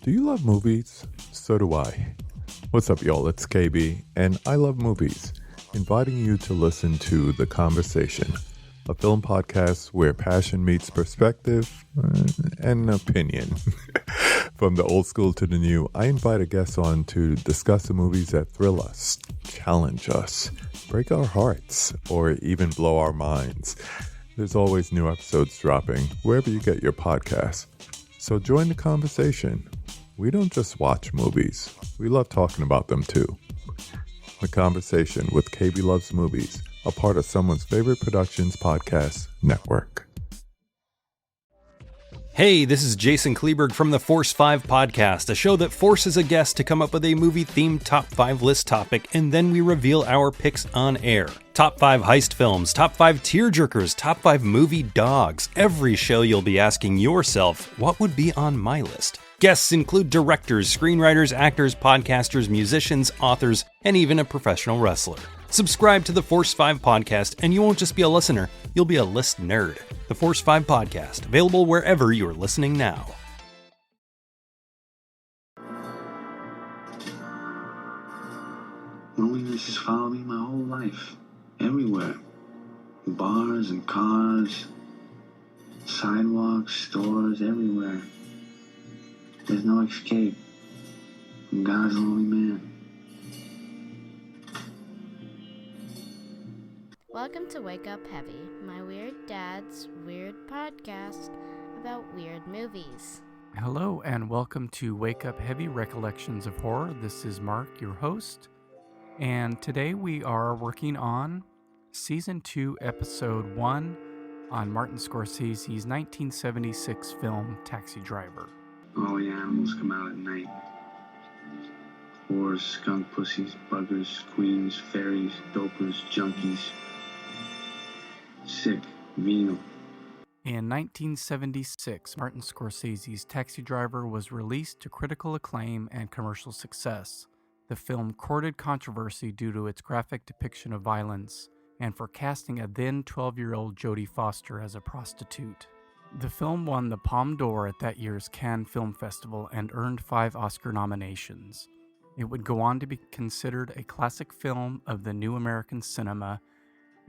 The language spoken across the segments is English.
Do you love movies? So do I. What's up, y'all? It's Cabbie, and I love movies, inviting you to listen to The Conversation, a film podcast where passion meets perspective and opinion. From the old school to the new, I invite a guest on to discuss the movies that thrill us, challenge us, break our hearts, or even blow our minds. There's always new episodes dropping wherever you get your podcasts. So join the conversation. We don't just watch movies. We love talking about them too. The Conversation with Cabbie Loves Movies, a part of Someone's Favorite Productions podcast network. Hey, this is Jason Kleberg from the Force 5 podcast, a show that forces a guest to come up with a movie-themed top 5 list topic, and then we reveal our picks on air. Top 5 heist films, top 5 tearjerkers, top 5 movie dogs. Every show you'll be asking yourself, what would be on my list? Guests include directors, screenwriters, actors, podcasters, musicians, authors, and even a professional wrestler. Subscribe to the Force 5 podcast, and you won't just be a listener, you'll be a list nerd. The Force 5 podcast, available wherever you're listening now. Loneliness has followed me my whole life, everywhere. Bars and cars, sidewalks, stores, everywhere. There's no escape from God's lonely man. Welcome to Wake Up Heavy, my weird dad's weird podcast about weird movies. Hello and welcome to Wake Up Heavy Recollections of Horror. This is Mark, your host, and today we are working on Season 2, Episode 1 on Martin Scorsese's 1976 film Taxi Driver. All the animals come out at night. Whores, skunk pussies, buggers, queens, fairies, dopers, junkies. Sick, venal. In 1976, Martin Scorsese's Taxi Driver was released to critical acclaim and commercial success. The film courted controversy due to its graphic depiction of violence and for casting a then 12-year-old Jodie Foster as a prostitute. The film won the Palme d'Or at that year's Cannes Film Festival and earned 5 Oscar nominations. It would go on to be considered a classic film of the new American cinema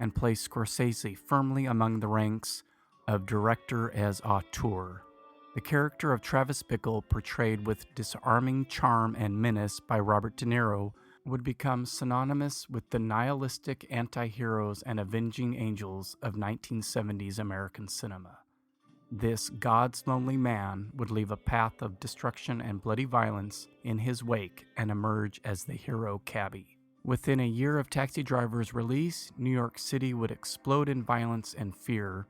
and place Scorsese firmly among the ranks of director as auteur. The character of Travis Bickle, portrayed with disarming charm and menace by Robert DeNiro, would become synonymous with the nihilistic anti-heroes and avenging angels of 1970s American cinema. This God's lonely man would leave a path of destruction and bloody violence in his wake and emerge as the hero Cabbie. Within a year of Taxi Driver's release, New York City would explode in violence and fear.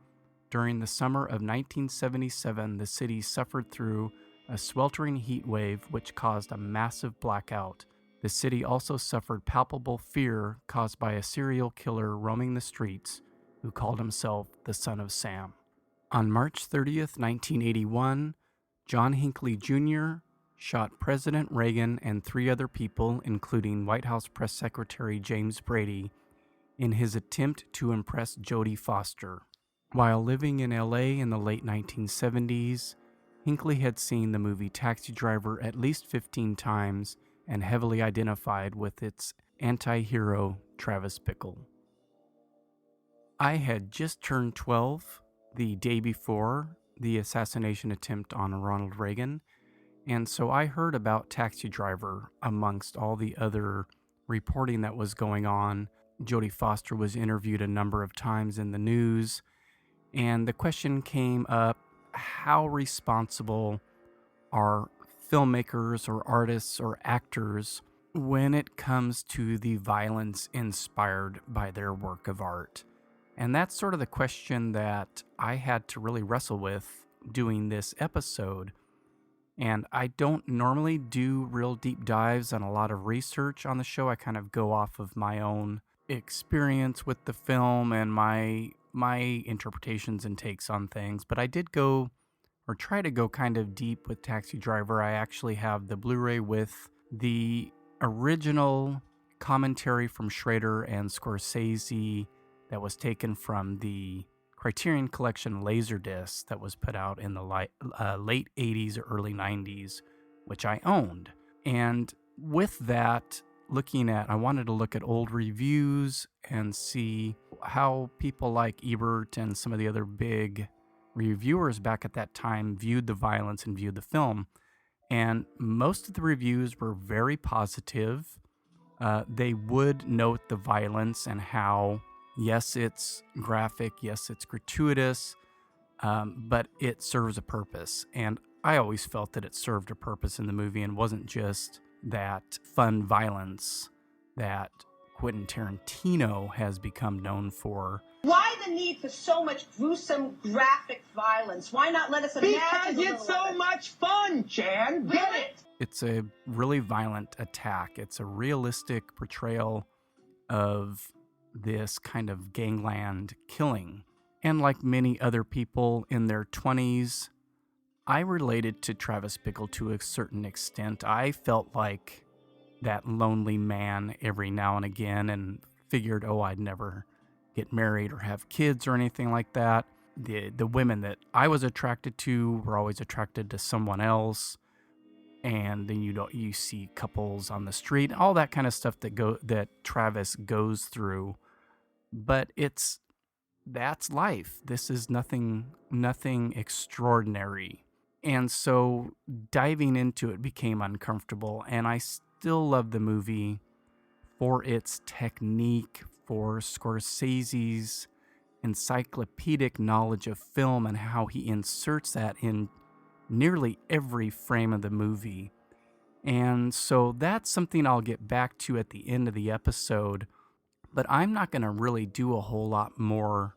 During the summer of 1977, the city suffered through a sweltering heat wave which caused a massive blackout. The city also suffered palpable fear caused by a serial killer roaming the streets who called himself the Son of Sam. On March 30th, 1981, John Hinckley Jr. shot President Reagan and 3 other people, including White House Press Secretary James Brady, in his attempt to impress Jodie Foster. While living in LA in the late 1970s, Hinckley had seen the movie Taxi Driver at least 15 times and heavily identified with its anti-hero Travis Bickle. I had just turned 12 the day before the assassination attempt on Ronald Reagan, and so I heard about Taxi Driver amongst all the other reporting that was going on. Jodie Foster was interviewed a number of times in the news, and the question came up, how responsible are filmmakers or artists or actors when it comes to the violence inspired by their work of art? And that's sort of the question that I had to really wrestle with doing this episode. And I don't normally do real deep dives on a lot of research on the show. I kind of go off of my own experience with the film and my interpretations and takes on things. But I did go, or try to go kind of deep with Taxi Driver. I actually have the Blu-ray with the original commentary from Schrader and Scorsese that was taken from the Criterion Collection Laserdisc that was put out in the late 80s or early 90s which I owned. And with that, I wanted to look at old reviews and see how people like Ebert and some of the other big reviewers back at that time viewed the violence and viewed the film. And most of the reviews were very positive. They would note the violence and how, yes, it's graphic, yes, it's gratuitous, but it serves a purpose. And I always felt that it served a purpose in the movie and wasn't just that fun violence that Quentin Tarantino has become known for. Why the need for so much gruesome, graphic violence? Why not let us imagine? Because it's so much fun, Chan. Get it? It's a really violent attack. It's a realistic portrayal of this kind of gangland killing. And like many other people in their 20s, I related to Travis Bickle to a certain extent. I felt like that lonely man every now and again and figured, I'd never get married or have kids or anything like that. The women that I was attracted to were always attracted to someone else. And then you see couples on the street, all that kind of stuff that Travis goes through. But that's life. This is nothing extraordinary. And so diving into it became uncomfortable. And I still love the movie for its technique, for Scorsese's encyclopedic knowledge of film and how he inserts that in nearly every frame of the movie. And so that's something I'll get back to at the end of the episode. But I'm not going to really do a whole lot more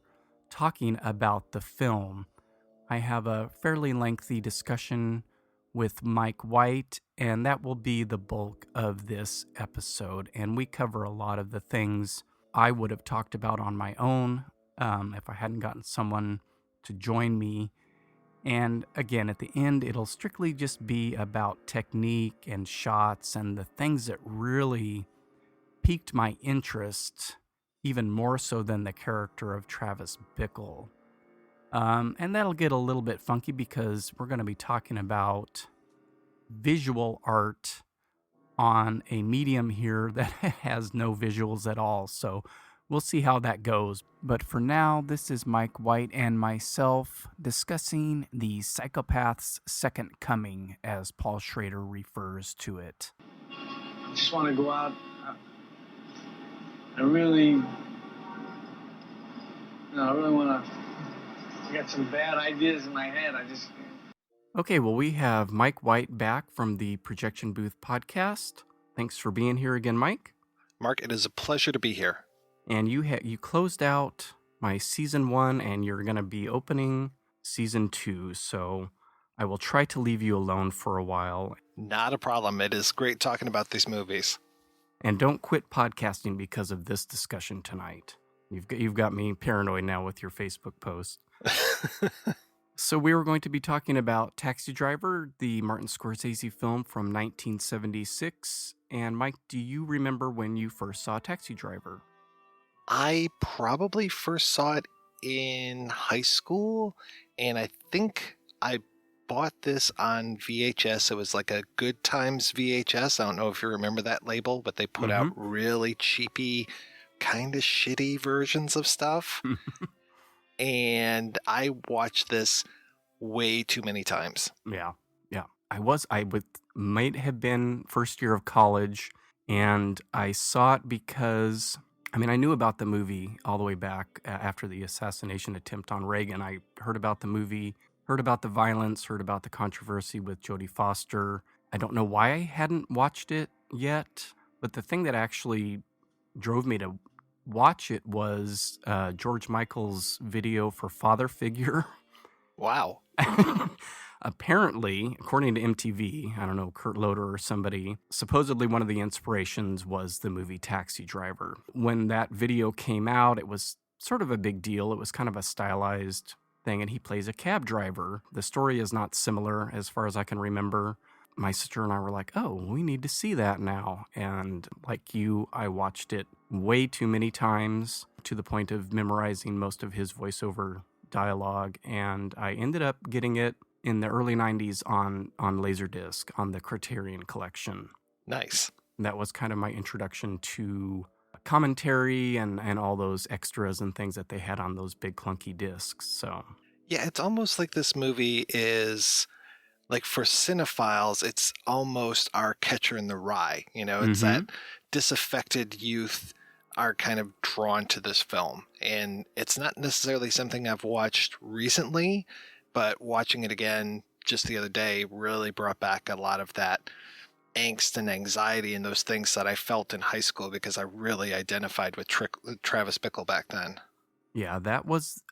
talking about the film. I have a fairly lengthy discussion with Mike White, and that will be the bulk of this episode. And we cover a lot of the things I would have talked about on my own if I hadn't gotten someone to join me. And again, at the end, it'll strictly just be about technique and shots and the things that really piqued my interest, even more so than the character of Travis Bickle. And that'll get a little bit funky because we're going to be talking about visual art on a medium here that has no visuals at all. So we'll see how that goes. But for now, this is Mike White and myself discussing the psychopath's second coming, as Paul Schrader refers to it. I just want to go out. I really want to. I got some bad ideas in my head. Okay, well, we have Mike White back from the Projection Booth podcast. Thanks for being here again, Mike. Mark, it is a pleasure to be here. And you closed out my season 1, and you're going to be opening season 2. So I will try to leave you alone for a while. Not a problem. It is great talking about these movies. And don't quit podcasting because of this discussion tonight. You've got me paranoid now with your Facebook post. So we were going to be talking about Taxi Driver, the Martin Scorsese film from 1976. And Mike, do you remember when you first saw Taxi Driver? I probably first saw it in high school, and I think I bought this on VHS. It was like a Good Times VHS. I don't know if you remember that label, but they put out really cheapy, kind of shitty versions of stuff. And I watched this way too many times. Yeah. I might have been first year of college, and I saw it because, I knew about the movie all the way back after the assassination attempt on Reagan. I heard about the movie, heard about the violence, heard about the controversy with Jodie Foster. I don't know why I hadn't watched it yet, but the thing that actually drove me to watch it was George Michael's video for Father Figure. Wow. Apparently, according to MTV, I don't know, Kurt Loder or somebody, supposedly one of the inspirations was the movie Taxi Driver. When that video came out, it was sort of a big deal. It was kind of a stylized thing, and he plays a cab driver. The story is not similar as far as I can remember. My sister and I were like, oh, we need to see that now. And like you, I watched it way too many times to the point of memorizing most of his voiceover dialogue. And I ended up getting it in the early 90s on Laserdisc on the Criterion Collection. Nice. That was kind of my introduction to commentary and all those extras and things that they had on those big clunky discs. So Yeah, it's almost like this movie is, like, for cinephiles, it's almost our Catcher in the Rye. You know, it's that disaffected youth are kind of drawn to this film. And it's not necessarily something I've watched recently, but watching it again just the other day really brought back a lot of that angst and anxiety and those things that I felt in high school because I really identified with Travis Bickle back then. yeah, that was,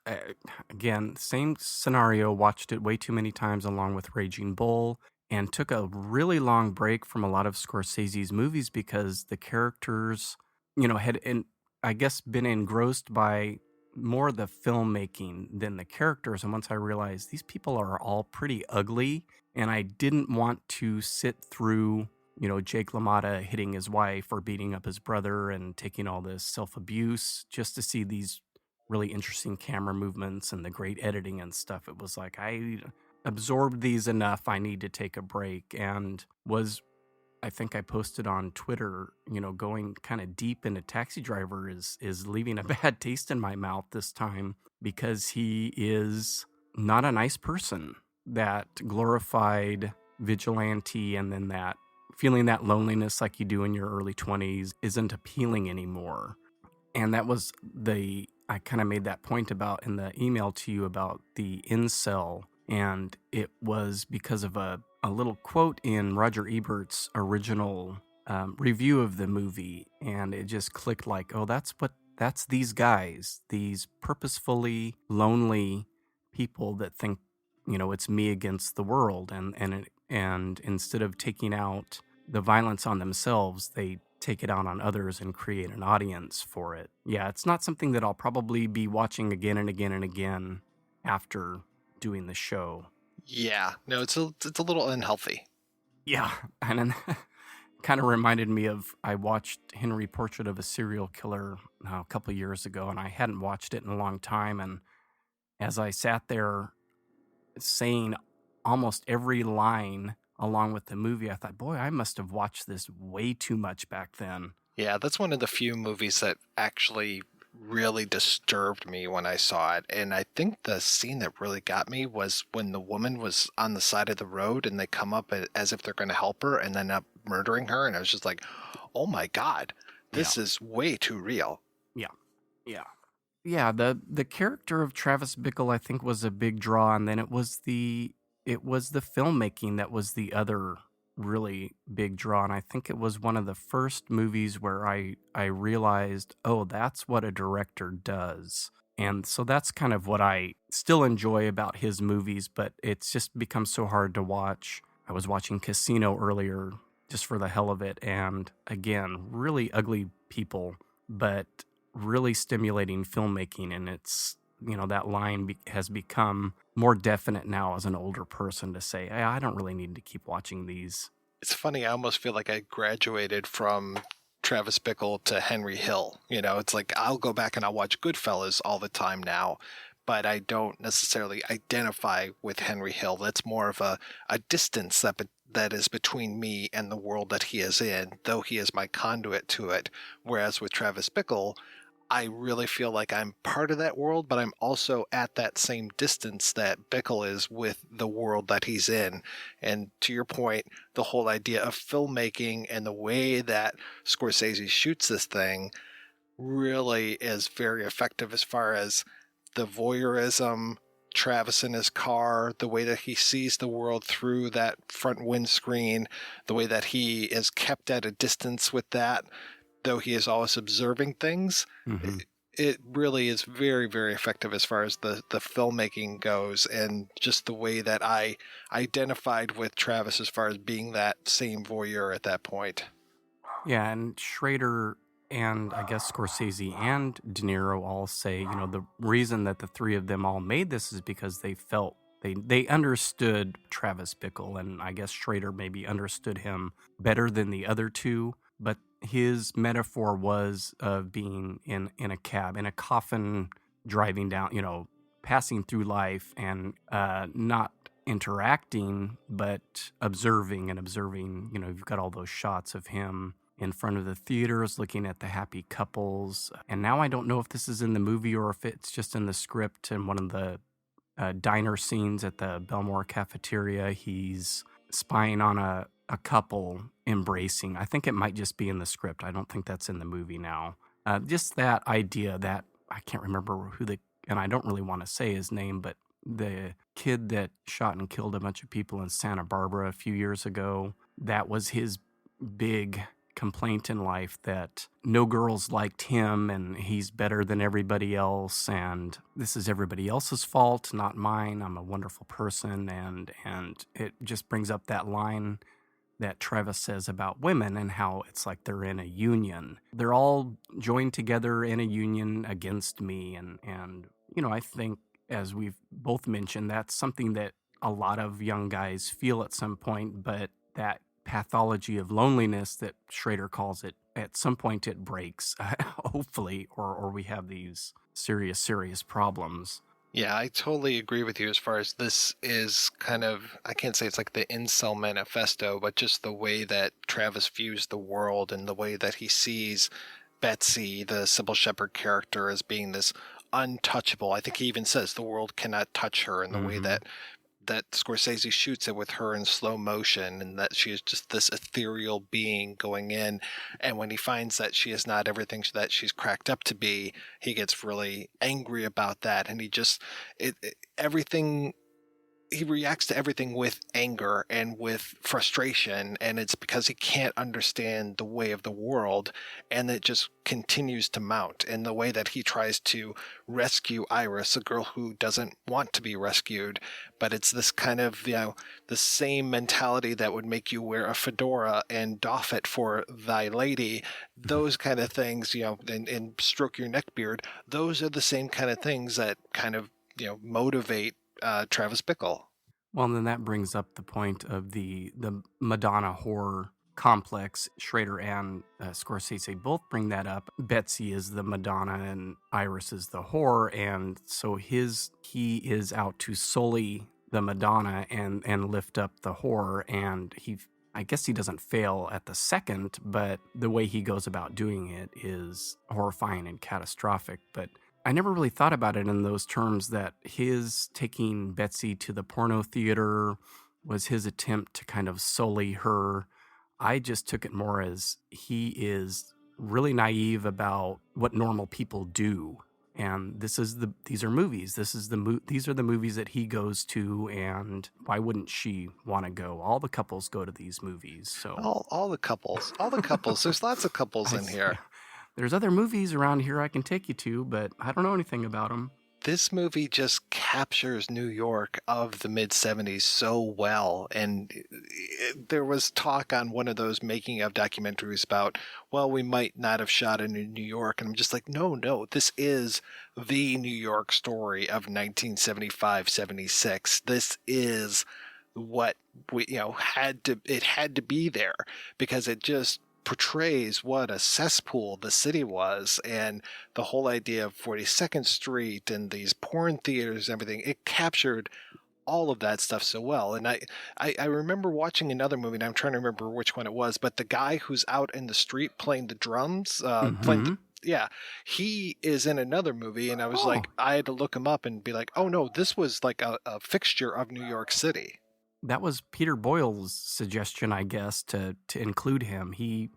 again, same scenario. Watched it way too many times along with Raging Bull, and took a really long break from a lot of Scorsese's movies because the characters, had, I guess, been engrossed by more the filmmaking than the characters. And once I realized these people are all pretty ugly, and I didn't want to sit through, Jake LaMotta hitting his wife or beating up his brother and taking all this self-abuse just to see these really interesting camera movements and the great editing and stuff. It was like I absorbed these enough. I need to take a break, and I think I posted on Twitter, going kind of deep into Taxi Driver is leaving a bad taste in my mouth this time because he is not a nice person. That glorified vigilante and then that feeling that loneliness like you do in your early 20s isn't appealing anymore. And that was I kind of made that point about in the email to you about the incel. And it was because of a little quote in Roger Ebert's original review of the movie. And it just clicked like, oh, that's these guys, these purposefully lonely people that think, it's me against the world. And instead of taking out the violence on themselves, they take it out on others and create an audience for it. Yeah, it's not something that I'll probably be watching again and again and again after doing the show. Yeah, no, it's a little unhealthy. Yeah, and then kind of reminded me of, I watched Henry Portrait of a Serial Killer a couple of years ago, and I hadn't watched it in a long time. And as I sat there saying almost every line along with the movie, I thought, boy, I must have watched this way too much back then. Yeah, that's one of the few movies that actually really disturbed me when I saw it. And I think the scene that really got me was when the woman was on the side of the road and they come up as if they're going to help her and then up murdering her. And I was just like, oh my God, this is way too real. Yeah, the character of Travis Bickle, I think, was a big draw, and then it was the filmmaking that was the other really big draw. And I think it was one of the first movies where I realized, oh, that's what a director does. And so that's kind of what I still enjoy about his movies, but it's just become so hard to watch. I was watching Casino earlier just for the hell of it, and again, really ugly people, but really stimulating filmmaking. And it's, that line has become more definite now as an older person to say, hey, I don't really need to keep watching these. It's funny. I almost feel like I graduated from Travis Bickle to Henry Hill. It's like I'll go back and I'll watch Goodfellas all the time now, but I don't necessarily identify with Henry Hill. That's more of a distance that is between me and the world that he is in, though he is my conduit to it. Whereas with Travis Bickle, I really feel like I'm part of that world, but I'm also at that same distance that Bickle is with the world that he's in. And to your point, the whole idea of filmmaking and the way that Scorsese shoots this thing really is very effective as far as the voyeurism, Travis in his car, the way that he sees the world through that front windscreen, the way that he is kept at a distance with that, though he is always observing things. Mm-hmm. It really is very, very effective as far as the filmmaking goes, and just the way that I identified with Travis as far as being that same voyeur at that point. Yeah, and Schrader and I guess Scorsese and DeNiro all say, the reason that the three of them all made this is because they felt they understood Travis Bickle, and I guess Schrader maybe understood him better than the other two, but his metaphor was of being in a cab, in a coffin, driving down, passing through life and not interacting, but observing. You've got all those shots of him in front of the theaters looking at the happy couples. And now I don't know if this is in the movie or if it's just in the script. In one of the diner scenes at the Belmore cafeteria, he's spying on a couple embracing. I think it might just be in the script. I don't think that's in the movie now. Just that idea that I can't remember and I don't really want to say his name, but the kid that shot and killed a bunch of people in Santa Barbara a few years ago, that was his big complaint in life, that no girls liked him and he's better than everybody else, and this is everybody else's fault, not mine. I'm a wonderful person. And it just brings up that line that Travis says about women and how it's like they're in a union. They're all joined together in a union against me. And I think, as we've both mentioned, that's something that a lot of young guys feel at some point, but that pathology of loneliness that Schrader calls it, at some point it breaks, hopefully, or we have these serious problems. Yeah, I totally agree with you as far as this is kind of, I can't say it's like the incel manifesto, but just the way that Travis views the world and the way that he sees Betsy, the Cybil Shepherd character, as being this untouchable. I think he even says the world cannot touch her, in the way that Scorsese shoots it with her in slow motion, and that she is just this ethereal being going in. And when he finds that she is not everything that she's cracked up to be, he gets really angry about that. And he just, everything, he reacts to everything with anger and with frustration, and it's because he can't understand the way of the world, and it just continues to mount. And the way that he tries to rescue Iris, a girl who doesn't want to be rescued, but it's this kind of, the same mentality that would make you wear a fedora and doff it for thy lady, those kind of things, and stroke your neck beard. Those are the same kind of things that kind of, motivate Travis Bickle. Well, and then that brings up the point of the Madonna horror complex. Schrader and Scorsese both bring that up. Betsy is the Madonna and Iris is the whore, and so he is out to sully the Madonna and lift up the whore, and I guess he doesn't fail at the second, but the way he goes about doing it is horrifying and catastrophic. But I never really thought about it in those terms, that his taking Betsy to the porno theater was his attempt to kind of sully her. I just took it more as he is really naive about what normal people do. And these are movies. These are the movies that he goes to, and why wouldn't she want to go? All the couples go to these movies. So all the couples. There's lots of couples in here. There's other movies around here I can take you to, but I don't know anything about them. This movie just captures New York of the mid-'70s so well. And there was talk on one of those making of documentaries about, well, we might not have shot it in New York. And I'm just like, no, this is the New York story of 1975-76. This is what we, had to be there, because it just portrays what a cesspool the city was, and the whole idea of 42nd Street and these porn theaters and everything. It captured all of that stuff so well. And I remember watching another movie, and I'm trying to remember which one it was, but the guy who's out in the street playing the drums, he is in another movie, and I was like, I had to look him up and be like, oh no, this was like a fixture of New York City. That was Peter Boyle's suggestion, I guess, to include him. He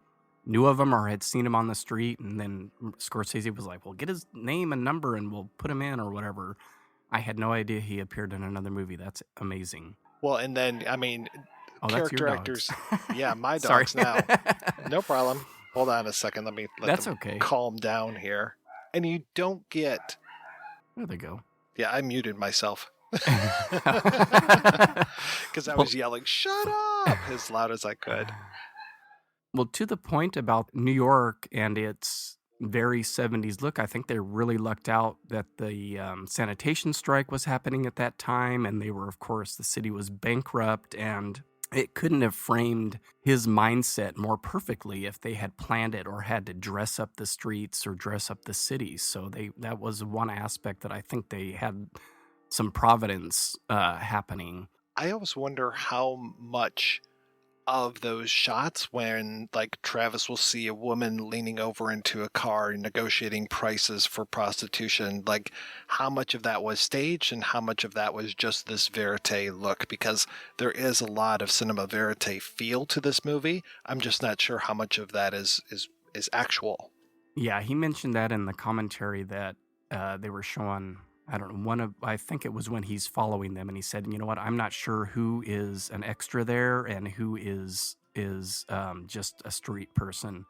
knew of him or had seen him on the street, and then Scorsese was like, well, get his name and number and we'll put him in or whatever. I had no idea he appeared in another movie. That's amazing. Well, and then, character actors. Yeah, my Sorry. dogs now. No problem. Hold on a second. Let That's them okay. calm down here. And you don't get... There they go. Yeah, I muted myself. Because I was yelling, shut up, as loud as I could. Well, to the point about New York and its very 70s look, I think they really lucked out that the sanitation strike was happening at that time, and the city was bankrupt, and it couldn't have framed his mindset more perfectly if they had planned it or had to dress up the streets or dress up the city. So that was one aspect that I think they had some providence happening. I always wonder how much of those shots when like Travis will see a woman leaning over into a car negotiating prices for prostitution, like how much of that was staged and how much of that was just this verite look, because there is a lot of cinema verite feel to this movie. I'm just not sure how much of that is actual. Yeah, he mentioned that in the commentary that they were showing, I don't know, I think it was when he's following them, and he said, you know what, I'm not sure who is an extra there and who is just a street person.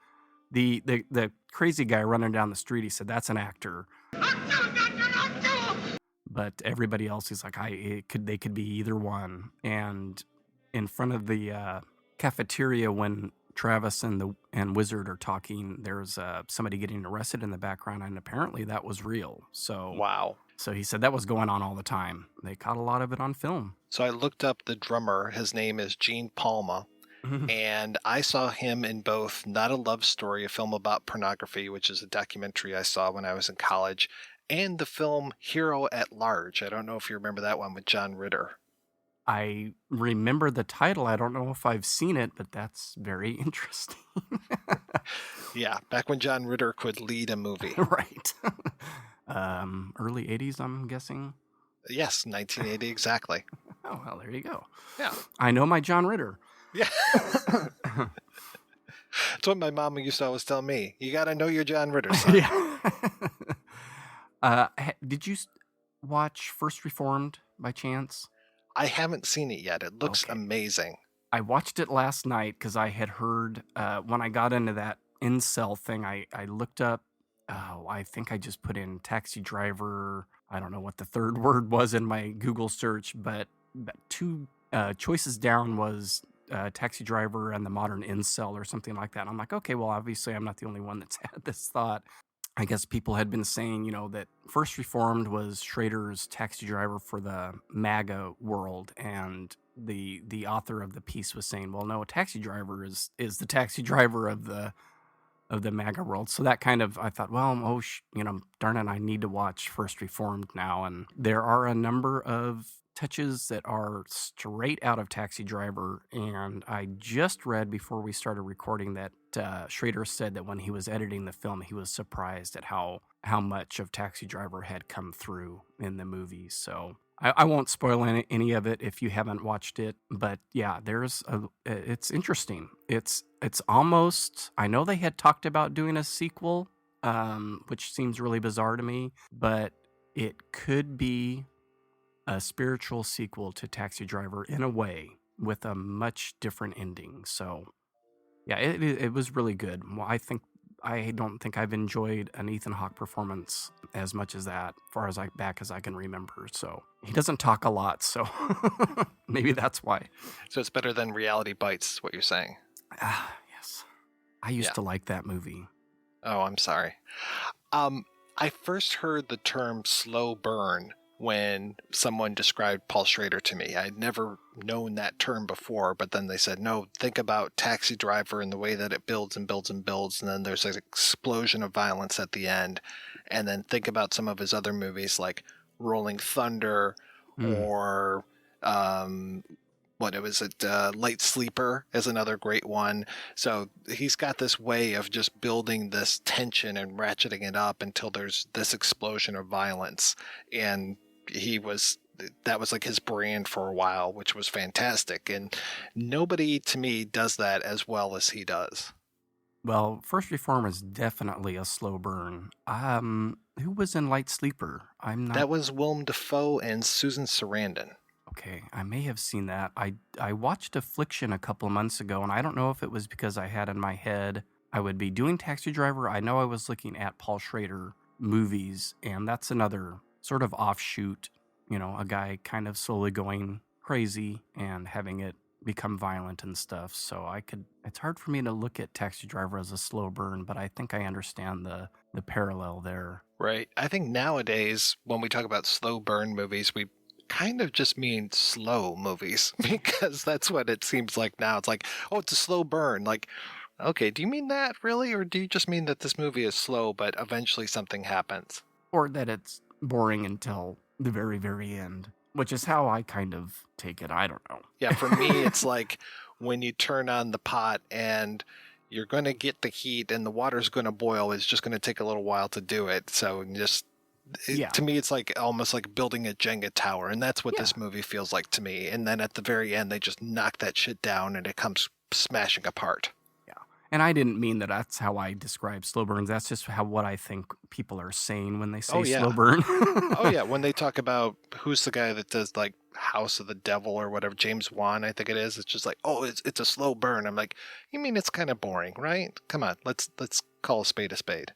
The crazy guy running down the street, he said, that's an actor. But everybody else, he's like, they could be either one. And in front of the cafeteria, when Travis and Wizard are talking, there's somebody getting arrested in the background, and apparently that was real. So wow. So he said that was going on all the time. They caught a lot of it on film. So I looked up the drummer. His name is Gene Palma. And I saw him in both Not a Love Story, a film about pornography, which is a documentary I saw when I was in college, and the film Hero at Large. I don't know if you remember that one with John Ritter. I remember the title. I don't know if I've seen it, but that's very interesting. Yeah, back when John Ritter could lead a movie. Right. Early 80s, I'm guessing? Yes, 1980, exactly. Oh, well, there you go. Yeah. I know my John Ritter. Yeah. That's what my mom used to always tell me. You got to know your John Ritter, son. Yeah. Did you watch First Reformed by chance? I haven't seen it yet. It looks amazing. I watched it last night because I had heard, when I got into that incel thing, I looked up, I think I just put in taxi driver. I don't know what the third word was in my Google search, but two choices down was taxi driver and the modern incel or something like that. And I'm like, okay, well, obviously I'm not the only one that's had this thought. I guess people had been saying, that First Reformed was Schrader's taxi driver for the MAGA world, and the author of the piece was saying, well, no, a taxi driver is the taxi driver of the MAGA world. So that kind of, I thought, well, darn it, I need to watch First Reformed now. And there are a number of touches that are straight out of Taxi Driver, and I just read before we started recording that Schrader said that when he was editing the film, he was surprised at how much of Taxi Driver had come through in the movie. So I won't spoil any of it if you haven't watched it, but yeah, it's interesting. It's almost, I know they had talked about doing a sequel, which seems really bizarre to me, but it could be a spiritual sequel to Taxi Driver in a way, with a much different ending. So yeah, it was really good. Well, I don't think I've enjoyed an Ethan Hawke performance as much as that, far as back as I can remember. So he doesn't talk a lot, so maybe that's why. So it's better than Reality Bites, is what you're saying. Yes. I used to like that movie. Oh, I'm sorry. I first heard the term slow burn when someone described Paul Schrader to me. I'd never known that term before, but then they said, no, think about Taxi Driver and the way that it builds and builds and builds, and then there's an explosion of violence at the end. And then think about some of his other movies like Rolling Thunder or Light Sleeper is another great one. So he's got this way of just building this tension and ratcheting it up until there's this explosion of violence. And that was like his brand for a while, which was fantastic. And nobody to me does that as well as he does. Well, First Reform is definitely a slow burn. Who was in Light Sleeper? That was Willem Dafoe and Susan Sarandon. Okay, I may have seen that. I watched Affliction a couple of months ago, and I don't know if it was because I had in my head I would be doing Taxi Driver. I know I was looking at Paul Schrader movies, and that's another sort of offshoot, a guy kind of slowly going crazy and having it become violent and stuff. So it's hard for me to look at Taxi Driver as a slow burn, but I think I understand the parallel there. Right. I think nowadays when we talk about slow burn movies, we kind of just mean slow movies, because that's what it seems like now. It's like, oh, it's a slow burn. Like, okay, do you mean that really? Or do you just mean that this movie is slow, but eventually something happens? Or that it's boring until the very, very end. Which is how I kind of take it. I don't know. Yeah, for me, it's like when you turn on the pot and you're going to get the heat and the water's going to boil. It's just going to take a little while to do it. So to me, it's like almost like building a Jenga tower. And that's what this movie feels like to me. And then at the very end, they just knock that shit down and it comes smashing apart. And I didn't mean that that's how I describe slow burns. That's just what I think people are saying when they say slow burn. Oh, yeah. When they talk about who's the guy that does like House of the Devil or whatever, James Wan, I think it is. It's just like, oh, it's a slow burn. I'm like, you mean it's kind of boring, right? Come on, let's call a spade a spade.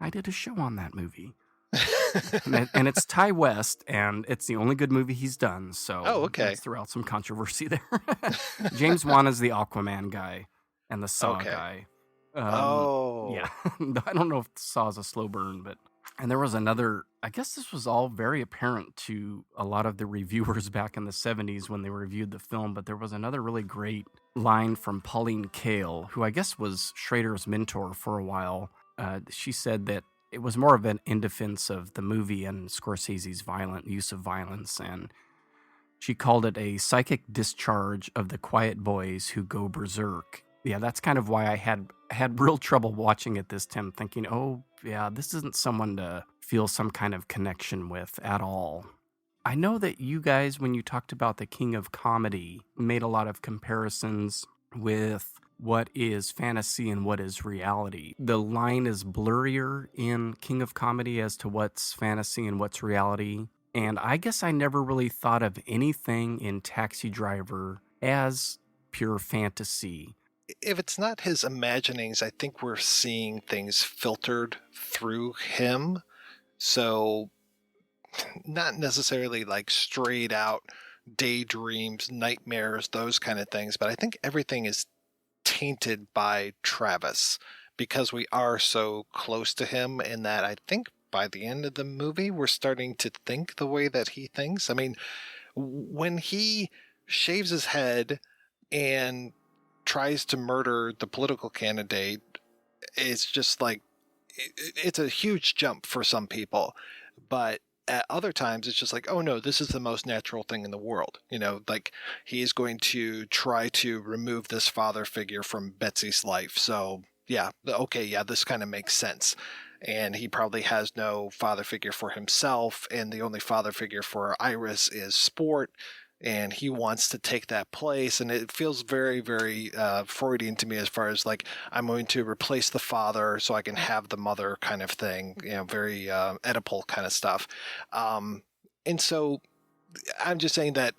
I did a show on that movie. and it's Ty West, and it's the only good movie he's done. So let's throw out some controversy there. James Wan is the Aquaman guy. And the Saw guy. Yeah. I don't know if Saw is a slow burn, and there was another, I guess this was all very apparent to a lot of the reviewers back in the 70s when they reviewed the film, but there was another really great line from Pauline Kael, who I guess was Schrader's mentor for a while. She said that it was more of an in defense of the movie and Scorsese's violent use of violence, and she called it a psychic discharge of the quiet boys who go berserk. Yeah, that's kind of why I had real trouble watching it this time, thinking, oh, yeah, this isn't someone to feel some kind of connection with at all. I know that you guys, when you talked about the King of Comedy, made a lot of comparisons with what is fantasy and what is reality. The line is blurrier in King of Comedy as to what's fantasy and what's reality. And I guess I never really thought of anything in Taxi Driver as pure fantasy. If it's not his imaginings, I think we're seeing things filtered through him. So not necessarily like straight out daydreams, nightmares, those kind of things. But I think everything is tainted by Travis because we are so close to him, and that I think by the end of the movie, we're starting to think the way that he thinks. I mean, when he shaves his head and tries to murder the political candidate, it's just like, it's a huge jump for some people. But at other times, it's just like, oh no, this is the most natural thing in the world. You know, like he is going to try to remove this father figure from Betsy's life. So yeah, okay, yeah, this kind of makes sense. And he probably has no father figure for himself. And the only father figure for Iris is Sport. And he wants to take that place. And it feels very, very Freudian to me as far as like, I'm going to replace the father so I can have the mother kind of thing, you know, very Oedipal kind of stuff. And so I'm just saying that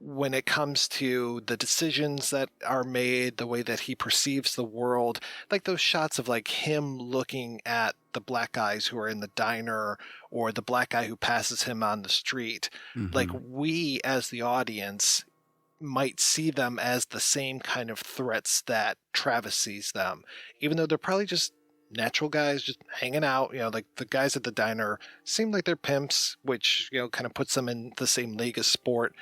when it comes to the decisions that are made, the way that he perceives the world, like those shots of like him looking at the black guys who are in the diner or the black guy who passes him on the street, like we as the audience might see them as the same kind of threats that Travis sees them, even though they're probably just natural guys just hanging out. You know, like the guys at the diner seem like they're pimps, which, you know, kind of puts them in the same league as Sport.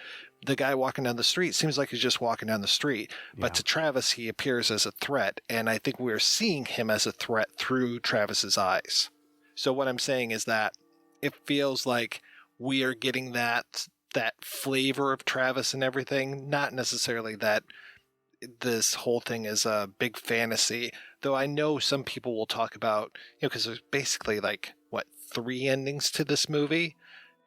The guy walking down the street seems like he's just walking down the street. But to Travis, he appears as a threat. And I think we're seeing him as a threat through Travis's eyes. So what I'm saying is that it feels like we are getting that flavor of Travis and everything. Not necessarily that this whole thing is a big fantasy. Though I know some people will talk about, you know, because there's basically like, 3 endings to this movie?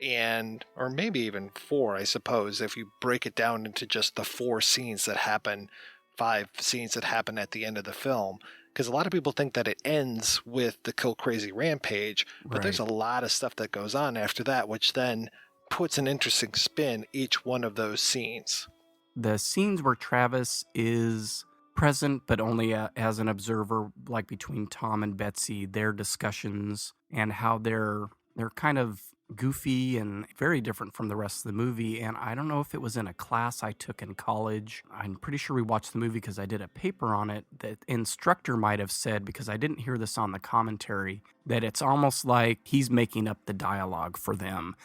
Or maybe even 4, I suppose, if you break it down into just the 4 scenes that happen, 5 scenes that happen at the end of the film. Because a lot of people think that it ends with the Kill Crazy Rampage, but there's a lot of stuff that goes on after that, which then puts an interesting spin each one of those scenes. The scenes where Travis is present, but only as an observer, like between Tom and Betsy, their discussions and how they're kind of goofy and very different from the rest of the movie. And I don't know if it was in a class I took in college. I'm pretty sure we watched the movie because I did a paper on it. The instructor might have said, because I didn't hear this on the commentary, that it's almost like he's making up the dialogue for them.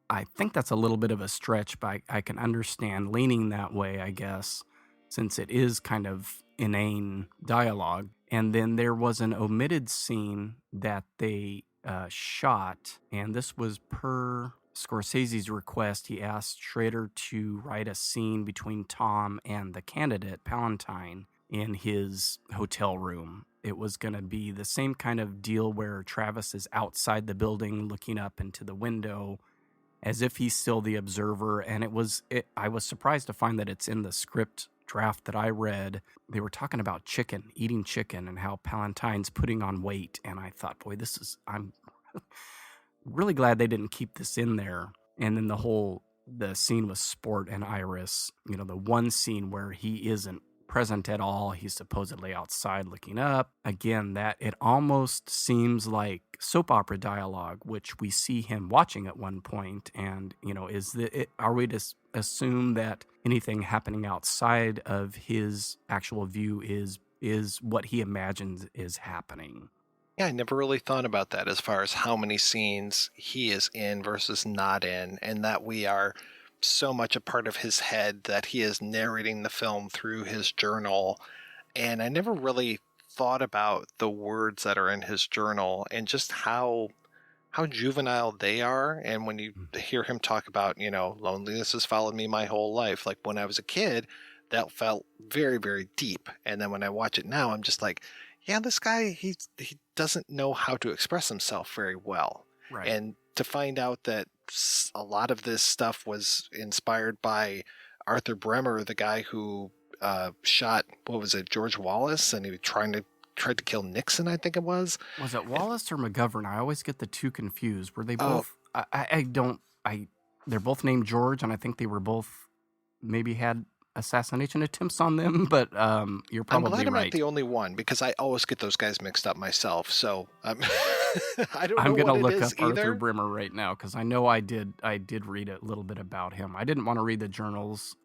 I think that's a little bit of a stretch, but I can understand leaning that way, I guess, since it is kind of inane dialogue. And then there was an omitted scene that they shot, and this was per Scorsese's request, he asked Schrader to write a scene between Tom and the candidate, Palantine, in his hotel room. It was going to be the same kind of deal where Travis is outside the building looking up into the window as if he's still the observer. And I was surprised to find that it's in the script draft that I read. They were talking about eating chicken, and how Palantine's putting on weight. And I thought, boy, I'm really glad they didn't keep this in there. And then the scene with Sport and Iris, the one scene where he isn't present at all, he's supposedly outside looking up. Again, that it almost seems like soap opera dialogue, which we see him watching at one point. And, are we to assume that anything happening outside of his actual view is what he imagines is happening? Yeah, I never really thought about that as far as how many scenes he is in versus not in, and that we are so much a part of his head that he is narrating the film through his journal. And I never really thought about the words that are in his journal and just how juvenile they are. And when you hear him talk about, loneliness has followed me my whole life. Like when I was a kid, that felt very, very deep. And then when I watch it now, I'm just like, yeah, this guy, he doesn't know how to express himself very well. Right. And to find out that a lot of this stuff was inspired by Arthur Bremer, the guy who shot, George Wallace, and he tried to kill Nixon, I think it was. Was it Wallace or McGovern? I always get the two confused. Were they both? They're both named George, and I think they were both maybe had assassination attempts on them, but you're probably right. I'm glad I'm not the only one, because I always get those guys mixed up myself. So I don't know. I'm going to look up either. Arthur Bremer right now, because I know I did read a little bit about him. I didn't want to read the journals.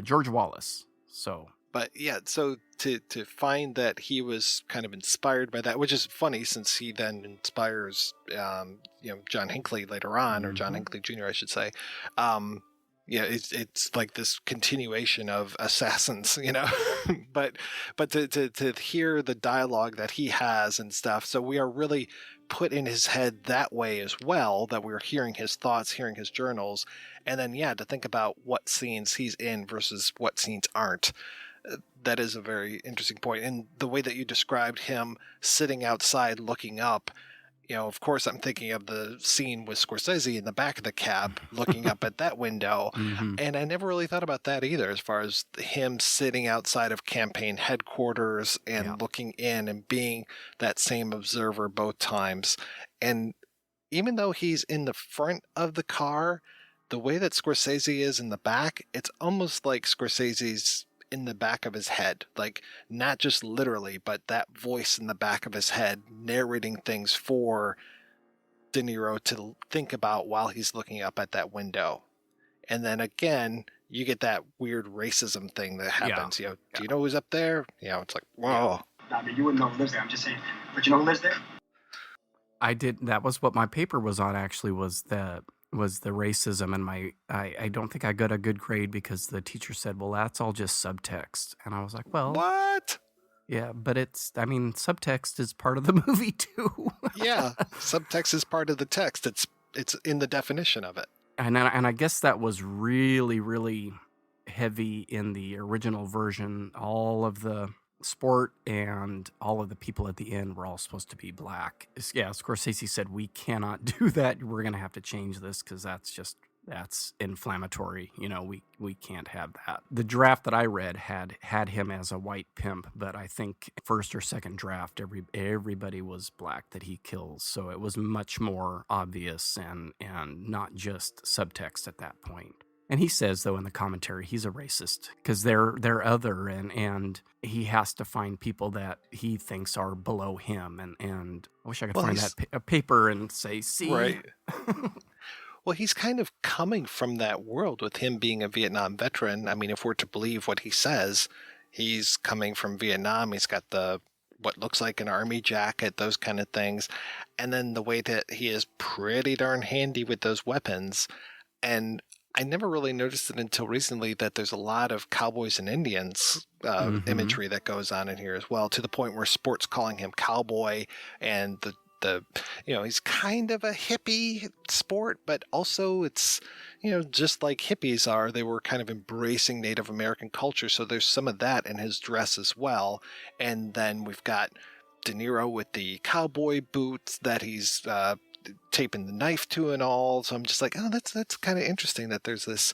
George Wallace. So, but yeah, so to find that he was kind of inspired by that, which is funny since he then inspires John Hinckley later on, or John Hinckley Jr. I should say. Yeah, it's like this continuation of Assassins, but to hear the dialogue that he has and stuff. So we are really put in his head that way as well, that we're hearing his thoughts, hearing his journals. And then, to think about what scenes he's in versus what scenes aren't. That is a very interesting point. And the way that you described him sitting outside looking up, of course, I'm thinking of the scene with Scorsese in the back of the cab looking up at that window. And I never really thought about that either, as far as him sitting outside of campaign headquarters and looking in and being that same observer both times. And even though he's in the front of the car, the way that Scorsese is in the back, it's almost like Scorsese's in the back of his head, like not just literally, but that voice in the back of his head narrating things for DeNiro to think about while he's looking up at that window. And then again, you get that weird racism thing that happens. Do you know who's up there? It's like, whoa. I mean, you wouldn't know who lives there. I'm just saying. But you know who lives there? I did. That was what my paper was on, actually, was the racism. And I don't think I got a good grade because the teacher said, well, that's all just subtext. And I was like, well, what? Yeah, but subtext is part of the movie too. Yeah, subtext is part of the text. It's in the definition of it. And I guess that was really, really heavy in the original version. All of the Sport and all of the people at the end were all supposed to be black. Yeah, Scorsese said, we cannot do that. We're going to have to change this because that's inflammatory. We can't have that. The draft that I read had him as a white pimp, but I think first or second draft, everybody was black that he kills. So it was much more obvious and not just subtext at that point. And he says, though, in the commentary, he's a racist because they're other, and he has to find people that he thinks are below him. And I wish I could find a paper and say, see. Right. Well, he's kind of coming from that world with him being a Vietnam veteran. I mean, if we're to believe what he says, he's coming from Vietnam. He's got what looks like an army jacket, those kind of things. And then the way that he is pretty darn handy with those weapons. And I never really noticed it until recently that there's a lot of cowboys and Indians imagery that goes on in here as well, to the point where Sport's calling him cowboy, and he's kind of a hippie sport, but also it's, just like hippies are, they were kind of embracing Native American culture. So there's some of that in his dress as well. And then we've got DeNiro with the cowboy boots that he's taping the knife to and all. So I'm just like, oh, that's kind of interesting that there's this,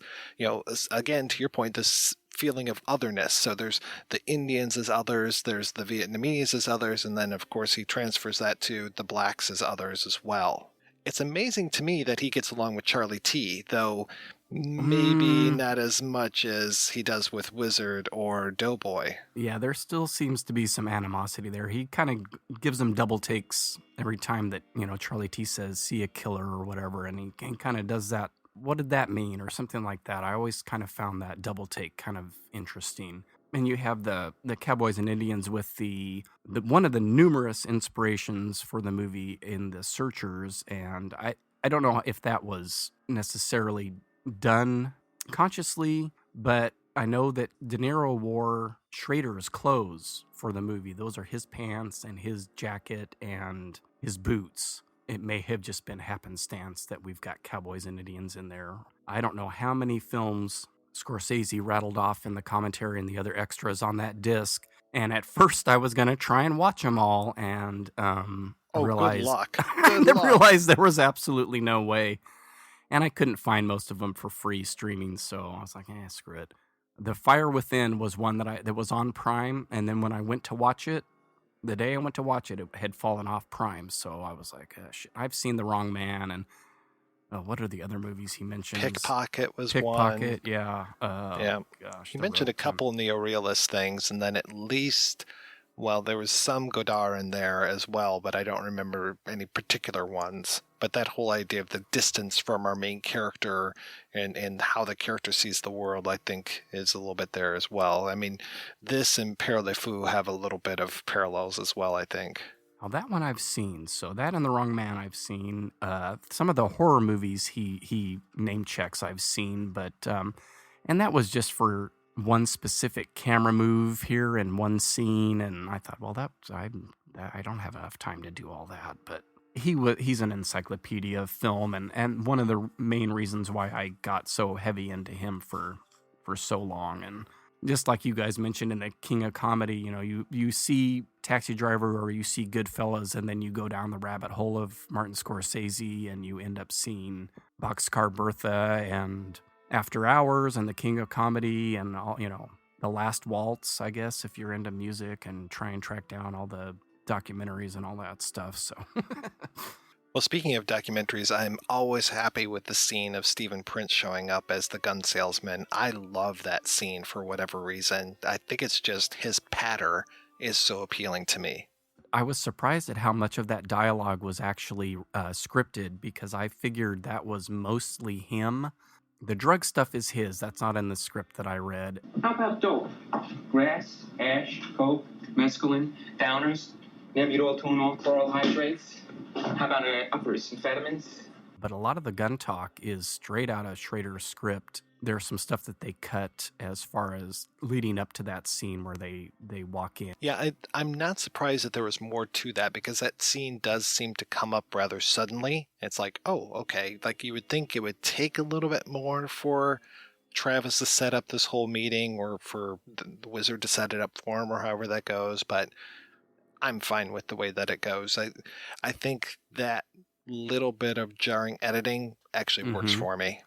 again, to your point, this feeling of otherness. So there's the Indians as others, there's the Vietnamese as others, and then of course he transfers that to the blacks as others as well. It's amazing to me that he gets along with Charlie T, though maybe not as much as he does with Wizard or Doughboy. Yeah, there still seems to be some animosity there. He kind of gives them double takes every time that, Charlie T says, see a killer or whatever, and he kind of does that. What did that mean? Or something like that. I always kind of found that double take kind of interesting. And you have the Cowboys and Indians with the one of the numerous inspirations for the movie in The Searchers. And I don't know if that was necessarily done consciously, but I know that DeNiro wore Schrader's clothes for the movie. Those are his pants and his jacket and his boots. It may have just been happenstance that we've got Cowboys and Indians in there. I don't know how many films Scorsese rattled off in the commentary and the other extras on that disc. And at first I was going to try and watch them all and realized, good luck. Realized there was absolutely no way. And I couldn't find most of them for free streaming, so I was like, screw it. The Fire Within was one that was on Prime, and then when I went to watch it, the day I went to watch it, it had fallen off Prime, so I was like, shit, I've seen The Wrong Man, and what are the other movies he mentioned? Pickpocket was one. Pickpocket, yeah. Yeah. Gosh, he mentioned a couple neorealist things, and then at least, there was some Godard in there as well, but I don't remember any particular ones. But that whole idea of the distance from our main character and how the character sees the world, I think, is a little bit there as well. I mean, this and Père Le Fou have a little bit of parallels as well, I think. Well, that one I've seen. So that and The Wrong Man I've seen. Some of the horror movies he name checks I've seen, but and that was just for one specific camera move here and one scene, and I thought, well, I don't have enough time to do all that, but he's an encyclopedia of film, and one of the main reasons why I got so heavy into him for so long. And just like you guys mentioned in the King of Comedy, you see Taxi Driver or you see Goodfellas, and then you go down the rabbit hole of Martin Scorsese, and you end up seeing Boxcar Bertha and After Hours and the King of Comedy and all, The Last Waltz, I guess, if you're into music, and try and track down all the documentaries and all that stuff. So Well, speaking of documentaries, I'm always happy with the scene of Stephen Prince showing up as the gun salesman. I love that scene for whatever reason. I think it's just his patter is so appealing to me. I was surprised at how much of that dialogue was actually scripted, because I figured that was mostly him. The drug stuff is his. That's not in the script that I read. How about dope? Grass, ash, coke, mescaline, downers, Nembutal, chloral hydrates. How about uppers, amphetamines? But a lot of the gun talk is straight out of Schrader's script. There's some stuff that they cut as far as leading up to that scene where they walk in. Yeah, I'm not surprised that there was more to that, because that scene does seem to come up rather suddenly. It's like, oh, okay. Like, you would think it would take a little bit more for Travis to set up this whole meeting, or for the Wizard to set it up for him, or however that goes, but I'm fine with the way that it goes. I think that little bit of jarring editing actually works for me.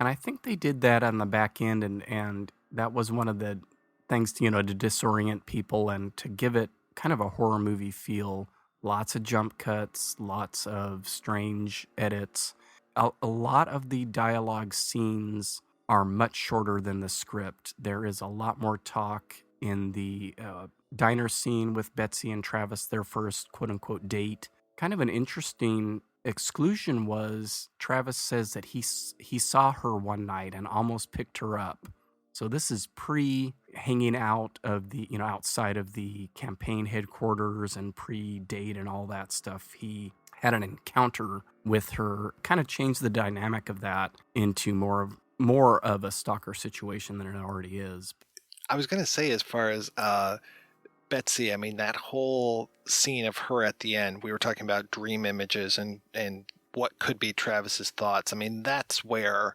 And I think they did that on the back end, and that was one of the things, to disorient people and to give it kind of a horror movie feel. Lots of jump cuts, lots of strange edits. A lot of the dialogue scenes are much shorter than the script. There is a lot more talk in the diner scene with Betsy and Travis, their first quote-unquote date. Kind of an interesting exclusion was Travis says that he saw her one night and almost picked her up. So this is pre-hanging out of the, outside of the campaign headquarters and pre-date and all that stuff. He had an encounter with her, kind of changed the dynamic of that into more of a stalker situation than it already is. I was going to say, as far as Betsy, I mean, that whole scene of her at the end, we were talking about dream images and what could be Travis's thoughts. I mean, that's where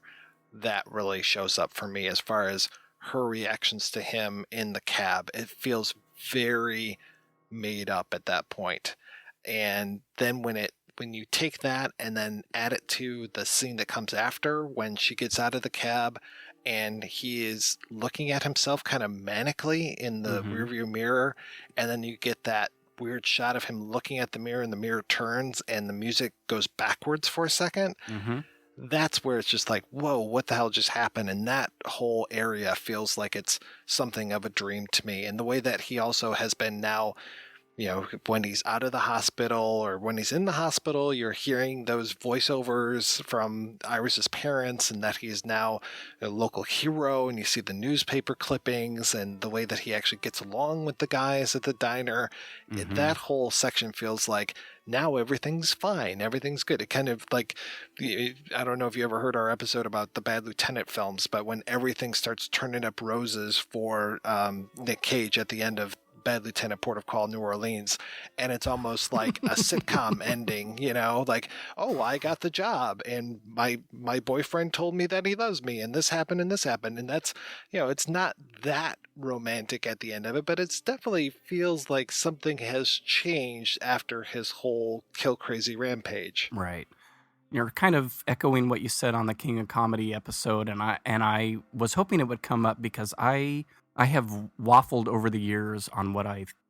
that really shows up for me as far as her reactions to him in the cab. It feels very made up at that point. And then when you take that and then add it to the scene that comes after, when she gets out of the cab and he is looking at himself kind of manically in the rearview mirror, and then you get that weird shot of him looking at the mirror and the mirror turns and the music goes backwards for a second. That's where it's just like, whoa, what the hell just happened? And that whole area feels like it's something of a dream to me. And the way that he also has been now, you know, when he's out of the hospital or when he's in the hospital, you're hearing those voiceovers from Iris's parents and that he is now a local hero, and you see the newspaper clippings and the way that he actually gets along with the guys at the diner. That whole section feels like now everything's fine. Everything's good. It kind of like, I don't know if you ever heard our episode about the Bad Lieutenant films, but when everything starts turning up roses for Nick Cage at the end of Bad Lieutenant, Port of Call, New Orleans, and it's almost like a sitcom ending, you know, like, oh, I got the job and my boyfriend told me that he loves me and this happened and this happened. And that's, you know, it's not that romantic at the end of it, but it's definitely feels like something has changed after his whole kill crazy rampage. Right. You're kind of echoing what you said on the King of Comedy episode, and I was hoping it would come up because I have waffled over the years on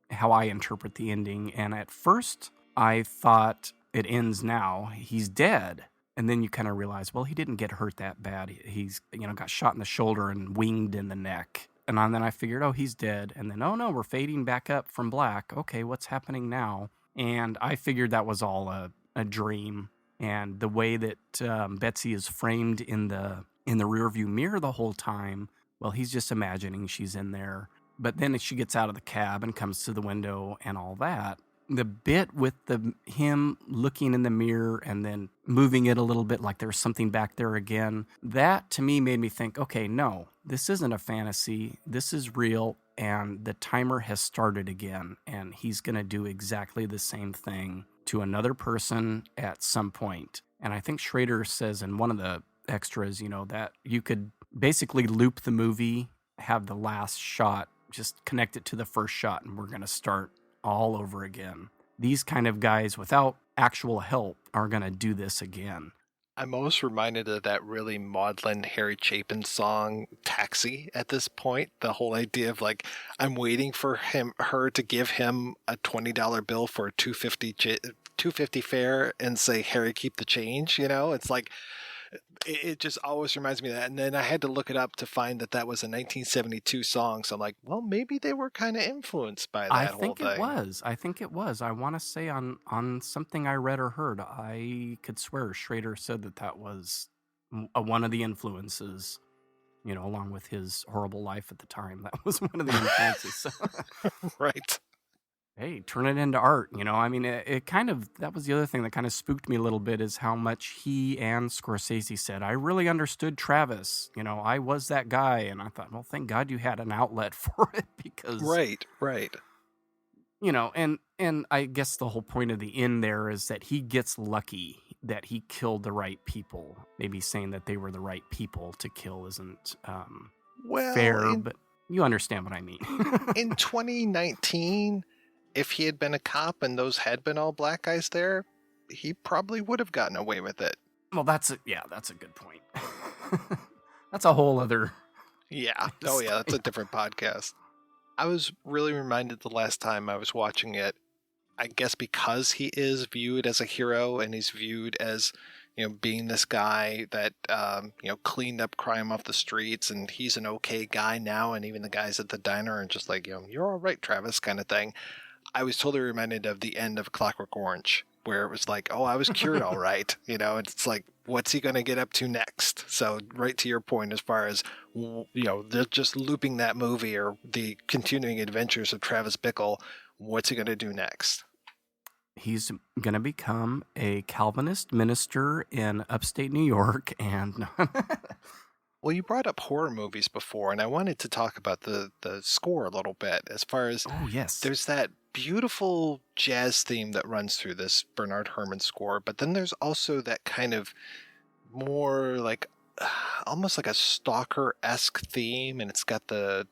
how I interpret the ending, and at first I thought it ends now. He's dead. And then you kind of realize, well, he didn't get hurt that bad. He's, you know, got shot in the shoulder and winged in the neck. And then I figured, oh, he's dead. And then, oh no, we're fading back up from black. Okay, what's happening now? And I figured that was all a dream. And the way that Betsy is framed in the rearview mirror the whole time, well, he's just imagining she's in there. But then she gets out of the cab and comes to the window and all that. The bit with him looking in the mirror and then moving it a little bit like there's something back there again, that to me made me think, okay, no, this isn't a fantasy. This is real, and the timer has started again, and he's going to do exactly the same thing to another person at some point. And I think Schrader says in one of the extras, you know, that you could basically loop the movie, have the last shot, just connect it to the first shot, and we're going to start all over again. These kind of guys without actual help are going to do this again. I'm almost reminded of that really maudlin Harry Chapin song Taxi at this point. The whole idea of like, I'm waiting for her to give him a $20 bill for a $2.50 fare and say, Harry, keep the change. You know, it's like, it just always reminds me of that. And then I had to look it up to find that was a 1972 song. So I'm like, well, maybe they were kind of influenced by that whole thing. I think it was. I want to say on something I read or heard, I could swear Schrader said that was one of the influences, you know, along with his horrible life at the time. That was one of the influences. Right. Hey, turn it into art, you know? I mean, it kind of, that was the other thing that kind of spooked me a little bit, is how much he and Scorsese said, I really understood Travis. You know, I was that guy. And I thought, well, thank God you had an outlet for it, because... Right. You know, and I guess the whole point of the end there is that he gets lucky that he killed the right people. Maybe saying that they were the right people to kill isn't fair, but you understand what I mean. In 2019... if he had been a cop and those had been all black guys there, he probably would have gotten away with it. Well, that's a good point. That's a whole other... Yeah. Oh, yeah, that's a different podcast. I was really reminded the last time I was watching it, I guess because he is viewed as a hero and he's viewed as, you know, being this guy that, you know, cleaned up crime off the streets, and he's an okay guy now, and even the guys at the diner are just like, you know, you're all right, Travis, kind of thing. I was totally reminded of the end of Clockwork Orange, where it was like, oh, I was cured all right. You know, it's like, what's he going to get up to next? So right to your point, as far as, you know, they're just looping that movie or the continuing adventures of Travis Bickle, what's he going to do next? He's going to become a Calvinist minister in upstate New York, and Well, you brought up horror movies before, and I wanted to talk about the score a little bit. As far as Oh, yes. there's that beautiful jazz theme that runs through this Bernard Herrmann score, but then there's also that kind of more like almost like a Stalker-esque theme, and it's got the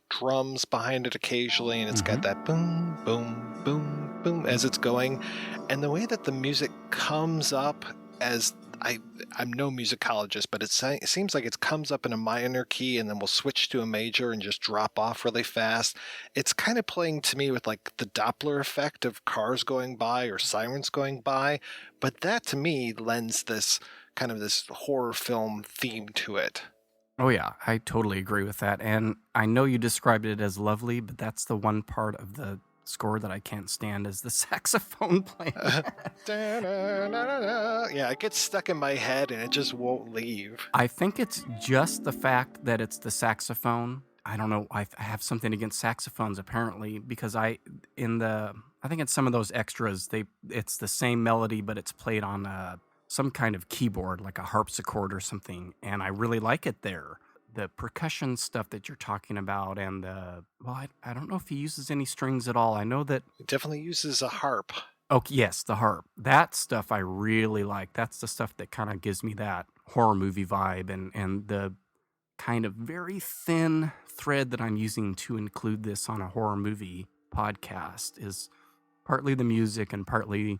drums behind it occasionally, and it's got that boom, boom, boom, boom as it's going, and the way that the music comes up as I'm no musicologist, but it seems like it comes up in a minor key and then we'll switch to a major and just drop off really fast. It's kind of playing to me with like the Doppler effect of cars going by or sirens going by, but that to me lends this kind of this horror film theme to it. Oh, yeah, I totally agree with that. And I know you described it as lovely, but that's the one part of the score that I can't stand is the saxophone playing. Yeah, it gets stuck in my head and it just won't leave. I think it's just the fact that it's the saxophone. I don't know. I have something against saxophones apparently because I think in some of those extras, it's the same melody, but it's played on some kind of keyboard, like a harpsichord or something. And I really like it there. The percussion stuff that you're talking about and I don't know if he uses any strings at all. I know that It definitely uses a harp. Oh, yes, the harp. That stuff I really like. That's the stuff that kind of gives me that horror movie vibe and the kind of very thin thread that I'm using to include this on a horror movie podcast is partly the music and partly,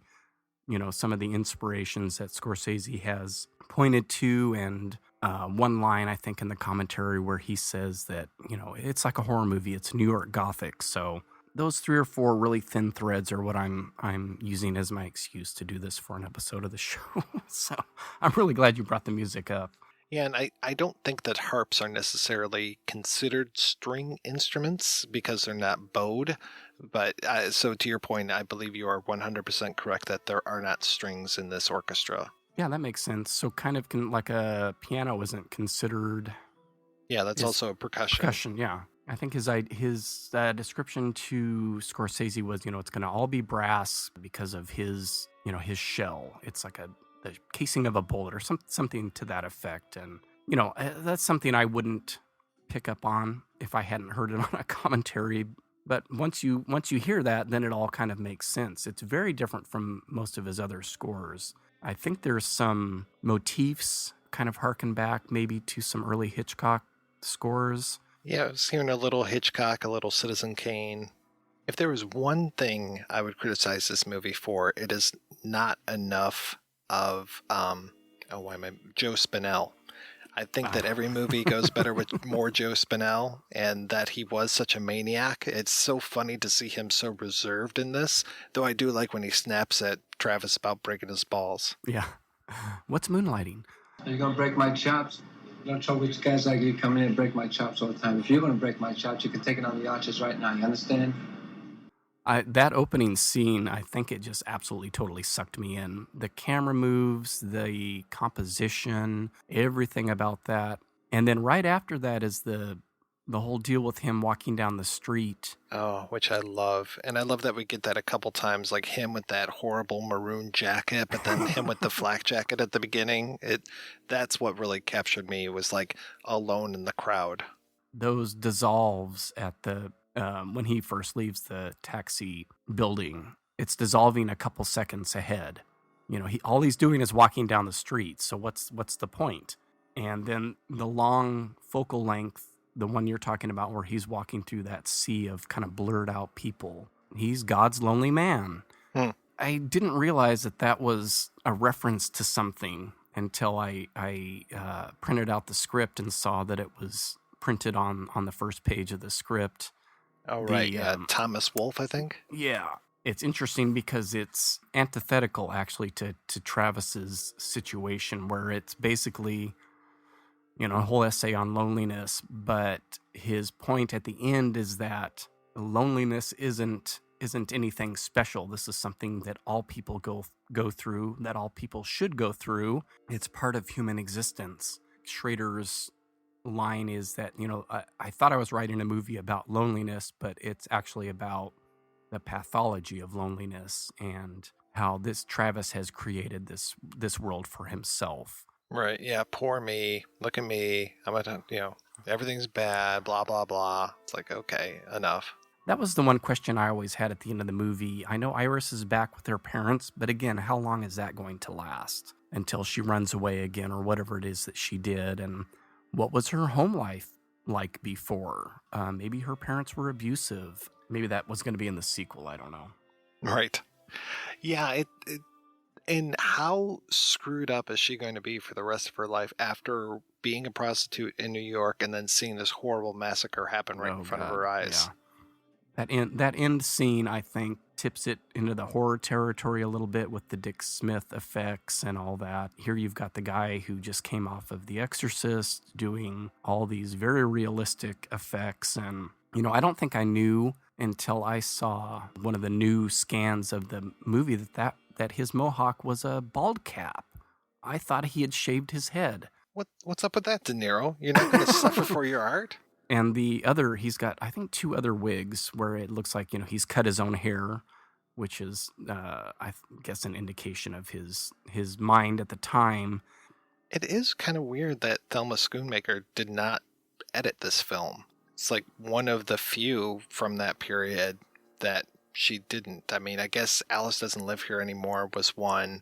some of the inspirations that Scorsese has pointed to and one line, I think, in the commentary where he says that, it's like a horror movie. It's New York Gothic. So those 3 or 4 really thin threads are what I'm using as my excuse to do this for an episode of the show. So I'm really glad you brought the music up. Yeah, and I don't think that harps are necessarily considered string instruments because they're not bowed. But so to your point, I believe you are 100% correct that there are not strings in this orchestra. Yeah, that makes sense. So kind of like a piano isn't considered. Yeah, that's also a percussion. Percussion, yeah. I think his description to Scorsese was, it's going to all be brass because of his, his shell. It's like the casing of a bullet or something to that effect. And, that's something I wouldn't pick up on if I hadn't heard it on a commentary. But once you hear that, then it all kind of makes sense. It's very different from most of his other scores. I think there's some motifs kind of harken back maybe to some early Hitchcock scores. Yeah, I was hearing a little Hitchcock, a little Citizen Kane. If there was one thing I would criticize this movie for, it is not enough of Joe Spinell. I think that every movie goes better with more Joe Spinell, and that he was such a maniac. It's so funny to see him so reserved in this, though I do like when he snaps at Travis about breaking his balls. Yeah. What's moonlighting? Are you going to break my chops? No trouble with guys like you come in and break my chops all the time. If you're going to break my chops, you can take it on the arches right now. You understand? That opening scene, I think it just absolutely totally sucked me in. The camera moves, the composition, everything about that. And then right after that is the whole deal with him walking down the street. Oh, which I love. And I love that we get that a couple times, like him with that horrible maroon jacket, but then him with the flak jacket at the beginning. That's what really captured me, was like alone in the crowd. Those dissolves at the when he first leaves the taxi building, it's dissolving a couple seconds ahead. All he's doing is walking down the street. So what's the point? And then the long focal length, the one you're talking about where he's walking through that sea of kind of blurred out people. He's God's lonely man. I didn't realize that was a reference to something until I printed out the script and saw that it was printed on the first page of the script. Oh, right. Thomas Wolfe, I think. Yeah. It's interesting because it's antithetical, actually, to Travis's situation, where it's basically, a whole essay on loneliness. But his point at the end is that loneliness isn't anything special. This is something that all people go through, that all people should go through. It's part of human existence. Schrader's line is that, I thought I was writing a movie about loneliness, but it's actually about the pathology of loneliness and how this Travis has created this world for himself. Right. Yeah. Poor me. Look at me. Everything's bad, blah, blah, blah. It's like, okay, enough. That was the one question I always had at the end of the movie. I know Iris is back with her parents, but again, how long is that going to last? Until she runs away again or whatever it is that she did. And what was her home life like before? Maybe her parents were abusive. Maybe that was going to be in the sequel. I don't know. Right. Yeah. And how screwed up is she going to be for the rest of her life after being a prostitute in New York and then seeing this horrible massacre happen right in front of her eyes? Yeah. That end scene, I think, tips it into the horror territory a little bit with the Dick Smith effects and all that. Here you've got the guy who just came off of The Exorcist doing all these very realistic effects. And, I don't think I knew until I saw one of the new scans of the movie that his mohawk was a bald cap. I thought he had shaved his head. What's up with that, DeNiro? You're not going to suffer for your art? And he's got, I think, 2 other wigs where it looks like, he's cut his own hair, which is, I guess, an indication of his mind at the time. It is kind of weird that Thelma Schoonmaker did not edit this film. It's like one of the few from that period that she didn't. I mean, I guess Alice Doesn't Live Here Anymore was one.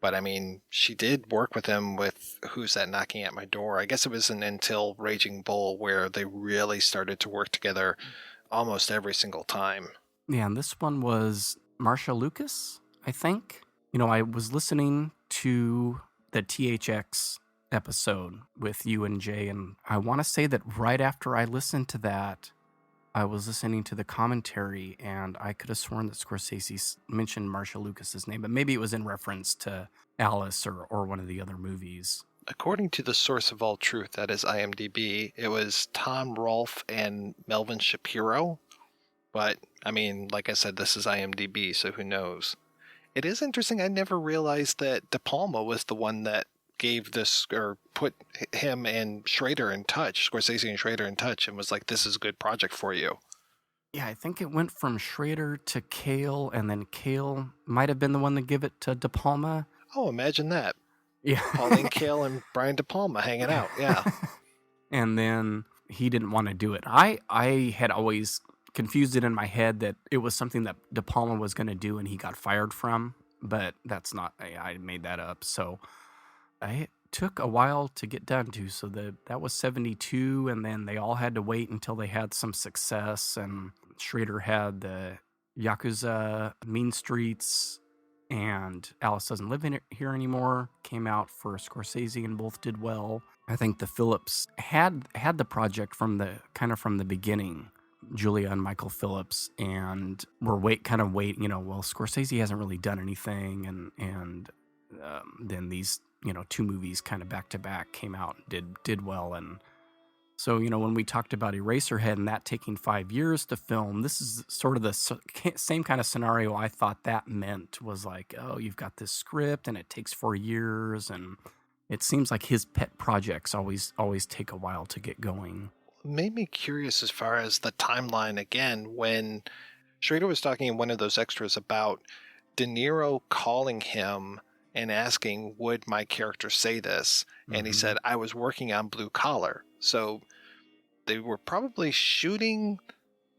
But, I mean, she did work with him with Who's That Knocking at My Door? I guess it wasn't until Raging Bull where they really started to work together almost every single time. Yeah, and this one was Marsha Lucas, I think. I was listening to the THX episode with you and Jay, and I want to say that right after I listened to that, I was listening to the commentary, and I could have sworn that Scorsese mentioned Marsha Lucas's name, but maybe it was in reference to Alice or one of the other movies. According to the source of all truth, that is IMDb, it was Tom Rolfe and Melvin Shapiro. But, I mean, like I said, this is IMDb, so who knows? It is interesting. I never realized that De Palma was the one that gave this, or put him and Schrader in touch, Scorsese and Schrader in touch, and was like, this is a good project for you. Yeah, I think it went from Schrader to Cale, and then Cale might have been the one to give it to De Palma. Oh, imagine that. Yeah. Pauline Kael and Brian De Palma hanging out, yeah. And then he didn't want to do it. I had always confused it in my head that it was something that De Palma was going to do and he got fired from, but that's not, I made that up. So it took a while to get done to. So that was 72, and then they all had to wait until they had some success, and Schrader had the Yakuza, Mean Streets, and Alice Doesn't Live Here Anymore came out for Scorsese, and both did well. I think the Phillips had the project from the beginning, Julia and Michael Phillips, and were waiting. Well, Scorsese hasn't really done anything, and then these 2 movies kind of back to back came out and did well. And so when we talked about Eraserhead and that taking 5 years to film, this is sort of the same kind of scenario. I thought that meant was like, oh, you've got this script and it takes 4 years, and it seems like his pet projects always take a while to get going. It made me curious as far as the timeline again, when Schrader was talking in one of those extras about DeNiro calling him and asking, would my character say this? And he said, I was working on Blue Collar. So they were probably shooting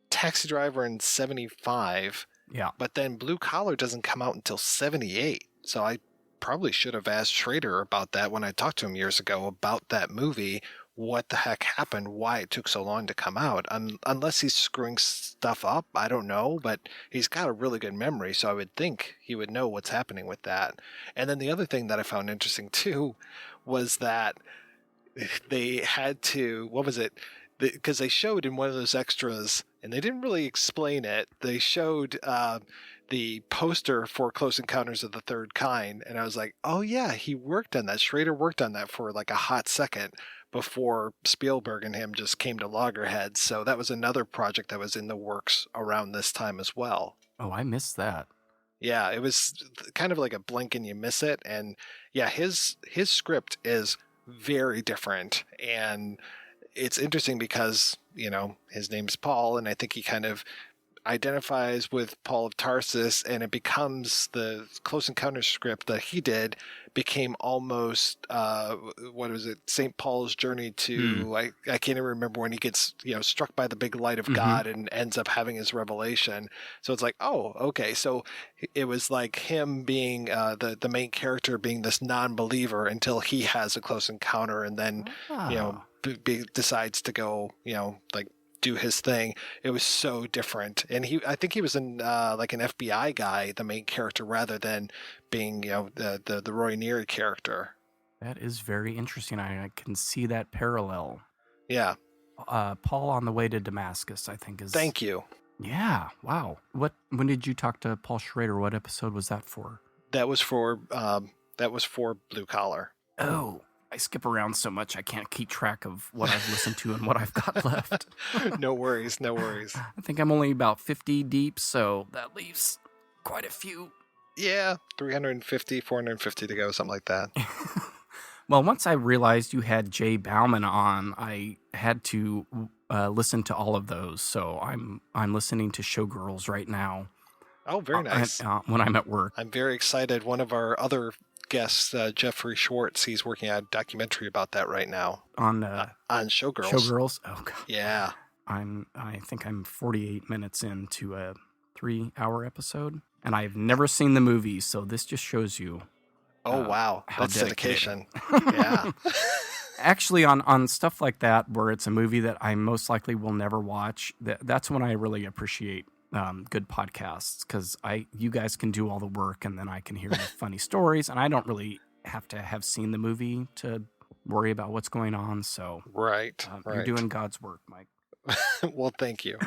Taxi Driver in 75. Yeah. But then Blue Collar doesn't come out until 78. So I probably should have asked Schrader about that when I talked to him years ago about that movie. What the heck happened? Why it took so long to come out? Unless he's screwing stuff up, I don't know. But he's got a really good memory, so I would think he would know what's happening with that. And then the other thing that I found interesting too was that they had to, what was it? Because they showed in one of those extras, and they didn't really explain it. They showed the poster for Close Encounters of the Third Kind, and I was like, oh yeah, he worked on that. Schrader worked on that for like a hot second before Spielberg and him just came to loggerheads. So that was another project that was in the works around this time as well. Oh, I missed that. Yeah, it was kind of like a blink and you miss it. And yeah, his script is very different. And it's interesting because, his name's Paul, and I think he kind of identifies with Paul of Tarsus, and it becomes the Close Encounters script that he did became almost what was it, St. Paul's journey to I can't even remember when he gets struck by the big light of God and ends up having his revelation. So it's like, oh, okay, so it was like him being the main character being this non-believer until he has a close encounter, and then decides to go like do his thing. It was so different, and I think he was in like an FBI guy, the main character, rather than being the Roy Neary character. That is very interesting. I can see that parallel. Yeah. Paul on the Way to Damascus, I think is. Thank you. Yeah. Wow. When did you talk to Paul Schrader? What episode was that for? That was for Blue Collar. Oh. I skip around so much I can't keep track of what I've listened to and what I've got left. No worries. I think I'm only about 50 deep, so that leaves quite a few. Yeah, 350, 450 to go, something like that. Well, once I realized you had Jay Bauman on, I had to listen to all of those. So I'm listening to Showgirls right now. Oh, very nice. When I'm at work. I'm very excited. One of our other guest, Jeffrey Schwartz, he's working on a documentary about that right now on Showgirls. Showgirls. Oh God. Yeah. I think I'm 48 minutes into a 3-hour episode, and I've never seen the movie, so this just shows you. Oh wow, that's dedication. Yeah. Actually, on stuff like that, where it's a movie that I most likely will never watch, that's when I really appreciate good podcasts, because you guys can do all the work, and then I can hear the funny stories, and I don't really have to have seen the movie to worry about what's going on. So right. You're doing God's work, Mike. Well, thank you.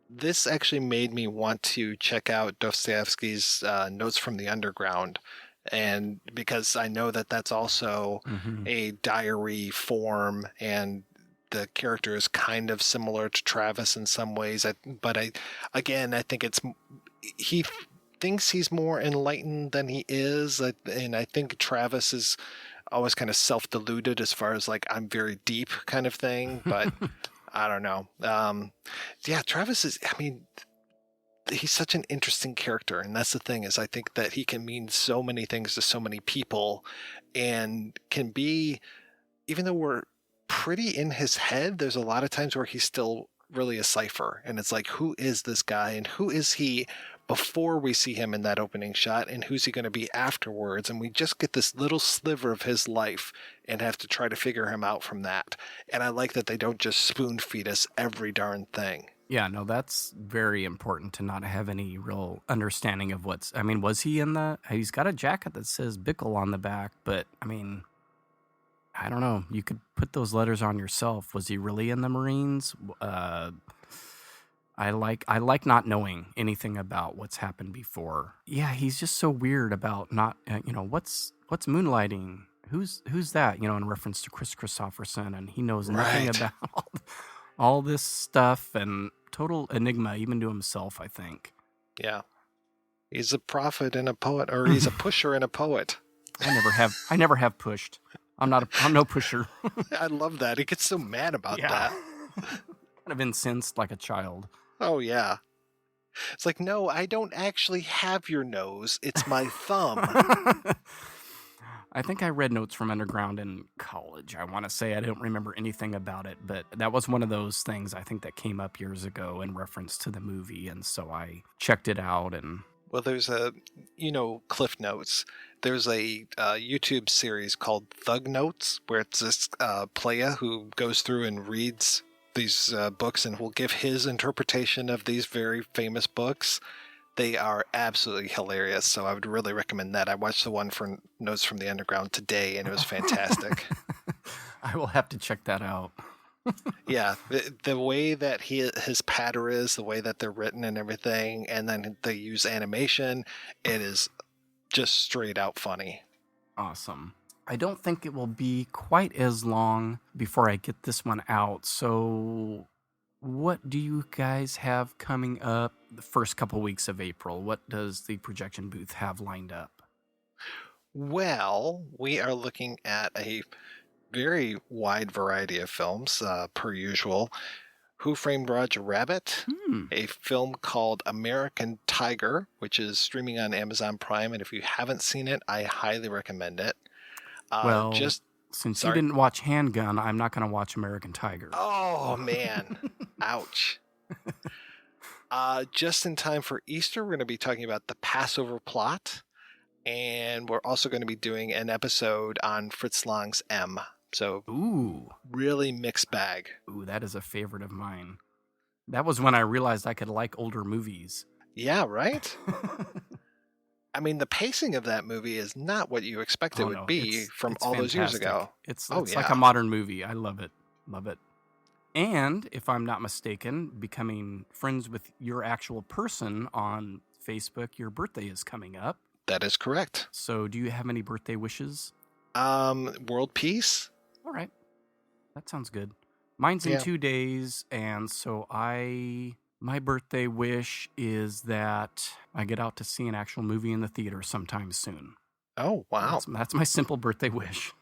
This actually made me want to check out Dostoevsky's Notes from the Underground, and because I know that that's also a diary form, and the character is kind of similar to Travis in some ways, but I think he thinks he's more enlightened than he is, and I think Travis is always kind of self-deluded as far as like, I'm very deep kind of thing, but I don't know. Yeah, Travis is, he's such an interesting character, and that's the thing, is I think that he can mean so many things to so many people, and can be, even though we're pretty in his head, there's a lot of times where he's still really a cipher, and it's like, who is this guy, and who is he before we see him in that opening shot, and who's he going to be afterwards? And we just get this little sliver of his life and have to try to figure him out from that. And I like that they don't just spoon feed us every darn thing. Yeah, no, that's very important, to not have any real understanding of was he in he's got a jacket that says Bickle on the back, but I don't know. You could put those letters on yourself. Was he really in the Marines? I like not knowing anything about what's happened before. Yeah, he's just so weird about not, what's moonlighting? Who's that? In reference to Chris Christopherson, and he knows nothing about all this stuff, and total enigma even to himself, I think. Yeah, he's a prophet and a poet, or he's a pusher and a poet. I never have pushed. I'm no pusher. I love that. He gets so mad about that. Kind of incensed like a child. Oh, yeah. It's like, no, I don't actually have your nose. It's my thumb. I think I read Notes from Underground in college. I want to say I don't remember anything about it, but that was one of those things I think that came up years ago in reference to the movie, and so I checked it out. And well, there's Cliff Notes. There's a YouTube series called Thug Notes, where it's this playa who goes through and reads these books and will give his interpretation of these very famous books. They are absolutely hilarious, so I would really recommend that. I watched the one for Notes from the Underground today, and it was fantastic. I will have to check that out. Yeah, the way that his patter is, the way that they're written and everything, and then they use animation, it is just straight out funny. Awesome. I don't think it will be quite as long before I get this one out, so what do you guys have coming up the first couple weeks of April? What does the projection booth have lined up? Well, we are looking at a very wide variety of films, per usual. Who Framed Roger Rabbit, a film called American Tiger, which is streaming on Amazon Prime, and if you haven't seen it, I highly recommend it. Since you didn't watch Handgun, I'm not going to watch American Tiger. Oh, man. Ouch. Just in time for Easter, we're going to be talking about the Passover Plot, and we're also going to be doing an episode on Fritz Lang's M. So, really mixed bag. Ooh, that is a favorite of mine. That was when I realized I could like older movies. Yeah, right? I mean, the pacing of that movie is not what you expect it would be from all those years ago. It's like a modern movie. I love it. Love it. And, if I'm not mistaken, becoming friends with your actual person on Facebook, your birthday is coming up. That is correct. So, do you have any birthday wishes? World peace. All right. That sounds good. Mine's in 2 days, and so my birthday wish is that I get out to see an actual movie in the theater sometime soon. Oh, wow. That's my simple birthday wish.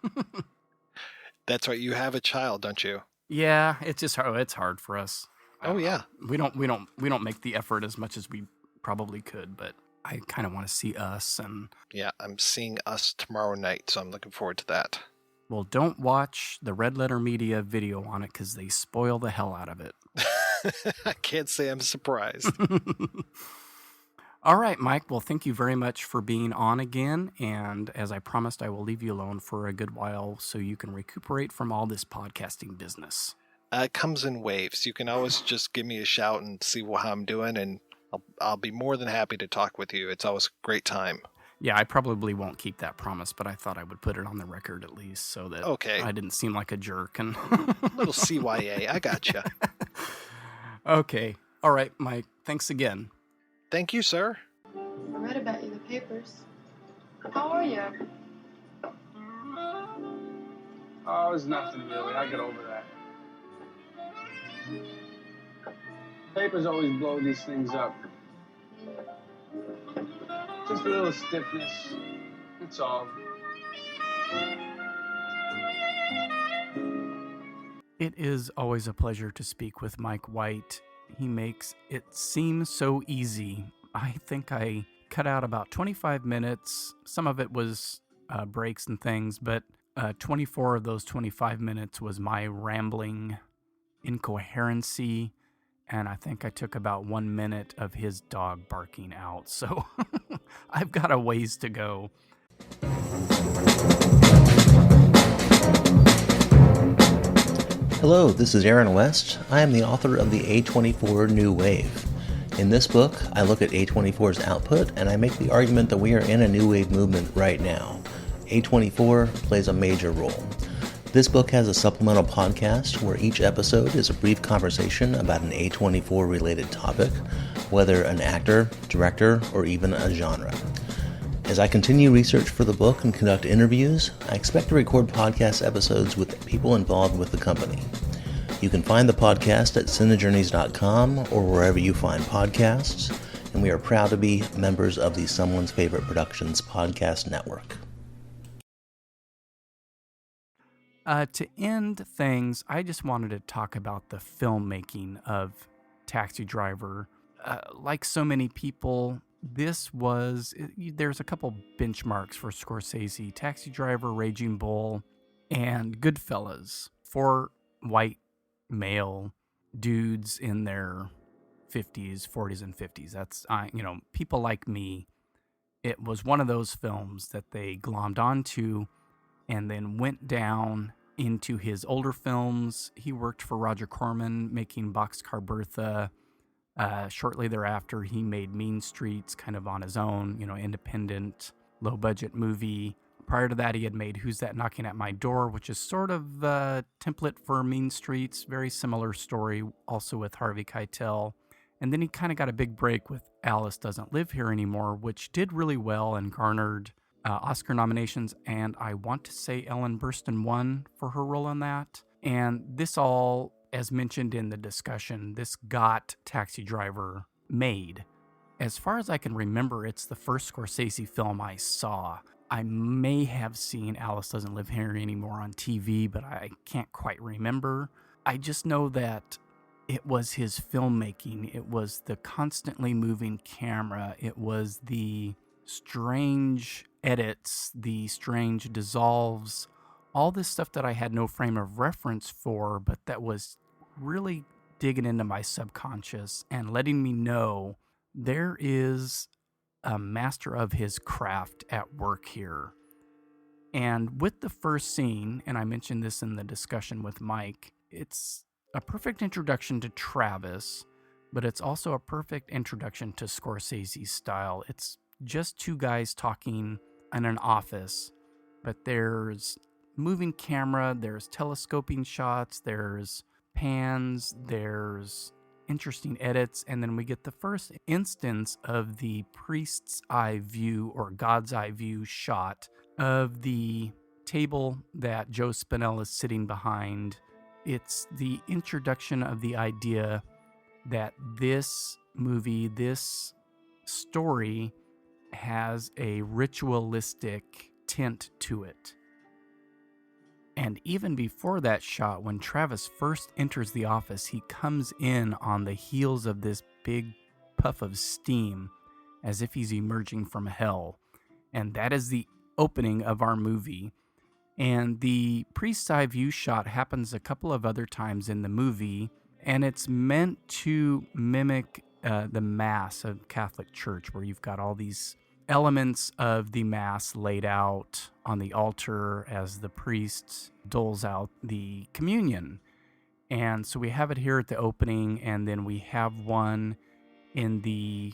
That's right. You have a child, don't you? Yeah, it's hard for us. Yeah. We don't make the effort as much as we probably could, but I kind of want to see Us. And yeah, I'm seeing Us tomorrow night, so I'm looking forward to that. Well, don't watch the Red Letter Media video on it because they spoil the hell out of it. I can't say I'm surprised. All right, Mike. Well, thank you very much for being on again. And as I promised, I will leave you alone for a good while so you can recuperate from all this podcasting business. It comes in waves. You can always just give me a shout and see how I'm doing, and I'll be more than happy to talk with you. It's always a great time. Yeah, I probably won't keep that promise, but I thought I would put it on the record at least so that I didn't seem like a jerk. And little CYA, I gotcha. Okay. All right, Mike. Thanks again. Thank you, sir. I read about you in the papers. How are you? Oh, it's nothing really. I get over that. Papers always blow these things up. Just a little stiffness. That's all. It is always a pleasure to speak with Mike White. He makes it seem so easy. I think I cut out about 25 minutes. Some of it was breaks and things, but 24 of those 25 minutes was my rambling incoherency, and I think I took about 1 minute of his dog barking out. So I've got a ways to go. Hello, this is Aaron West. I am the author of the A24 New Wave. In this book, I look at A24's output and I make the argument that we are in a new wave movement right now. A24 plays a major role. This book has a supplemental podcast where each episode is a brief conversation about an A24 related topic, whether an actor, director, or even a genre. As I continue research for the book and conduct interviews, I expect to record podcast episodes with people involved with the company. You can find the podcast at cinejourneys.com or wherever you find podcasts, and we are proud to be members of the Someone's Favorite Productions podcast network. To end things, I just wanted to talk about the filmmaking of Taxi Driver. Like so many people, there's a couple benchmarks for Scorsese: Taxi Driver, Raging Bull, and Goodfellas. 4 white male dudes in their 50s, 40s, and 50s. That's, people like me. It was one of those films that they glommed onto and then went down into his older films. He worked for Roger Corman making Boxcar Bertha. Shortly thereafter, he made Mean Streets kind of on his own, independent, low-budget movie. Prior to that, he had made Who's That Knocking at My Door, which is sort of a template for Mean Streets. Very similar story, also with Harvey Keitel. And then he kind of got a big break with Alice Doesn't Live Here Anymore, which did really well and garnered Oscar nominations. And I want to say Ellen Burstyn won for her role in that. And this all, as mentioned in the discussion, this got Taxi Driver made. As far as I can remember, it's the first Scorsese film I saw. I may have seen Alice Doesn't Live Here Anymore on TV, but I can't quite remember. I just know that it was his filmmaking. It was the constantly moving camera. It was the strange edits, the strange dissolves, all this stuff that I had no frame of reference for, but that was really digging into my subconscious and letting me know there is a master of his craft at work here. And with the first scene, and I mentioned this in the discussion with Mike, it's a perfect introduction to Travis, but it's also a perfect introduction to Scorsese's style. It's just two guys talking in an office, but there's moving camera, there's telescoping shots, there's pans, there's interesting edits, and then we get the first instance of the priest's eye view or God's eye view shot of the table that Joe Spinell is sitting behind. It's the introduction of the idea that this movie, this story, has a ritualistic tint to it. And even before that shot, when Travis first enters the office, he comes in on the heels of this big puff of steam as if he's emerging from hell. And that is the opening of our movie. And the priest's eye view shot happens a couple of other times in the movie, and it's meant to mimic the Mass of Catholic Church, where you've got all these elements of the Mass laid out on the altar as the priest doles out the communion. And so we have it here at the opening, and then we have one in the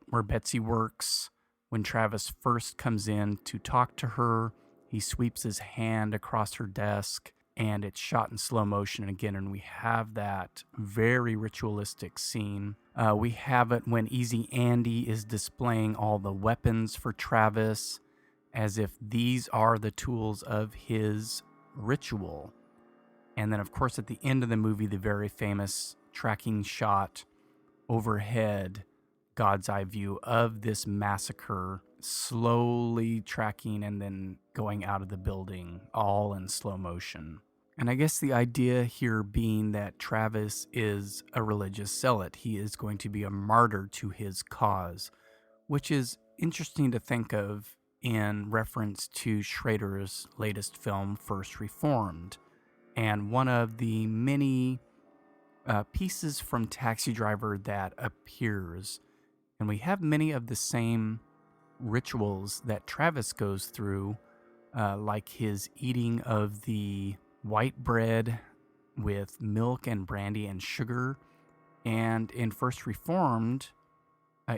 where Betsy works. When Travis first comes in to talk to her, he sweeps his hand across her desk, and it's shot in slow motion again, and we have that very ritualistic scene. We have it when Easy Andy is displaying all the weapons for Travis, as if these are the tools of his ritual. And then, of course, at the end of the movie, the very famous tracking shot overhead, God's eye view of this massacre, slowly tracking and then going out of the building, all in slow motion. And I guess the idea here being that Travis is a religious zealot. He is going to be a martyr to his cause, which is interesting to think of in reference to Schrader's latest film, First Reformed. And one of the many pieces from Taxi Driver that appears. And we have many of the same rituals that Travis goes through, like his eating of the white bread with milk and brandy and sugar. And in First Reformed,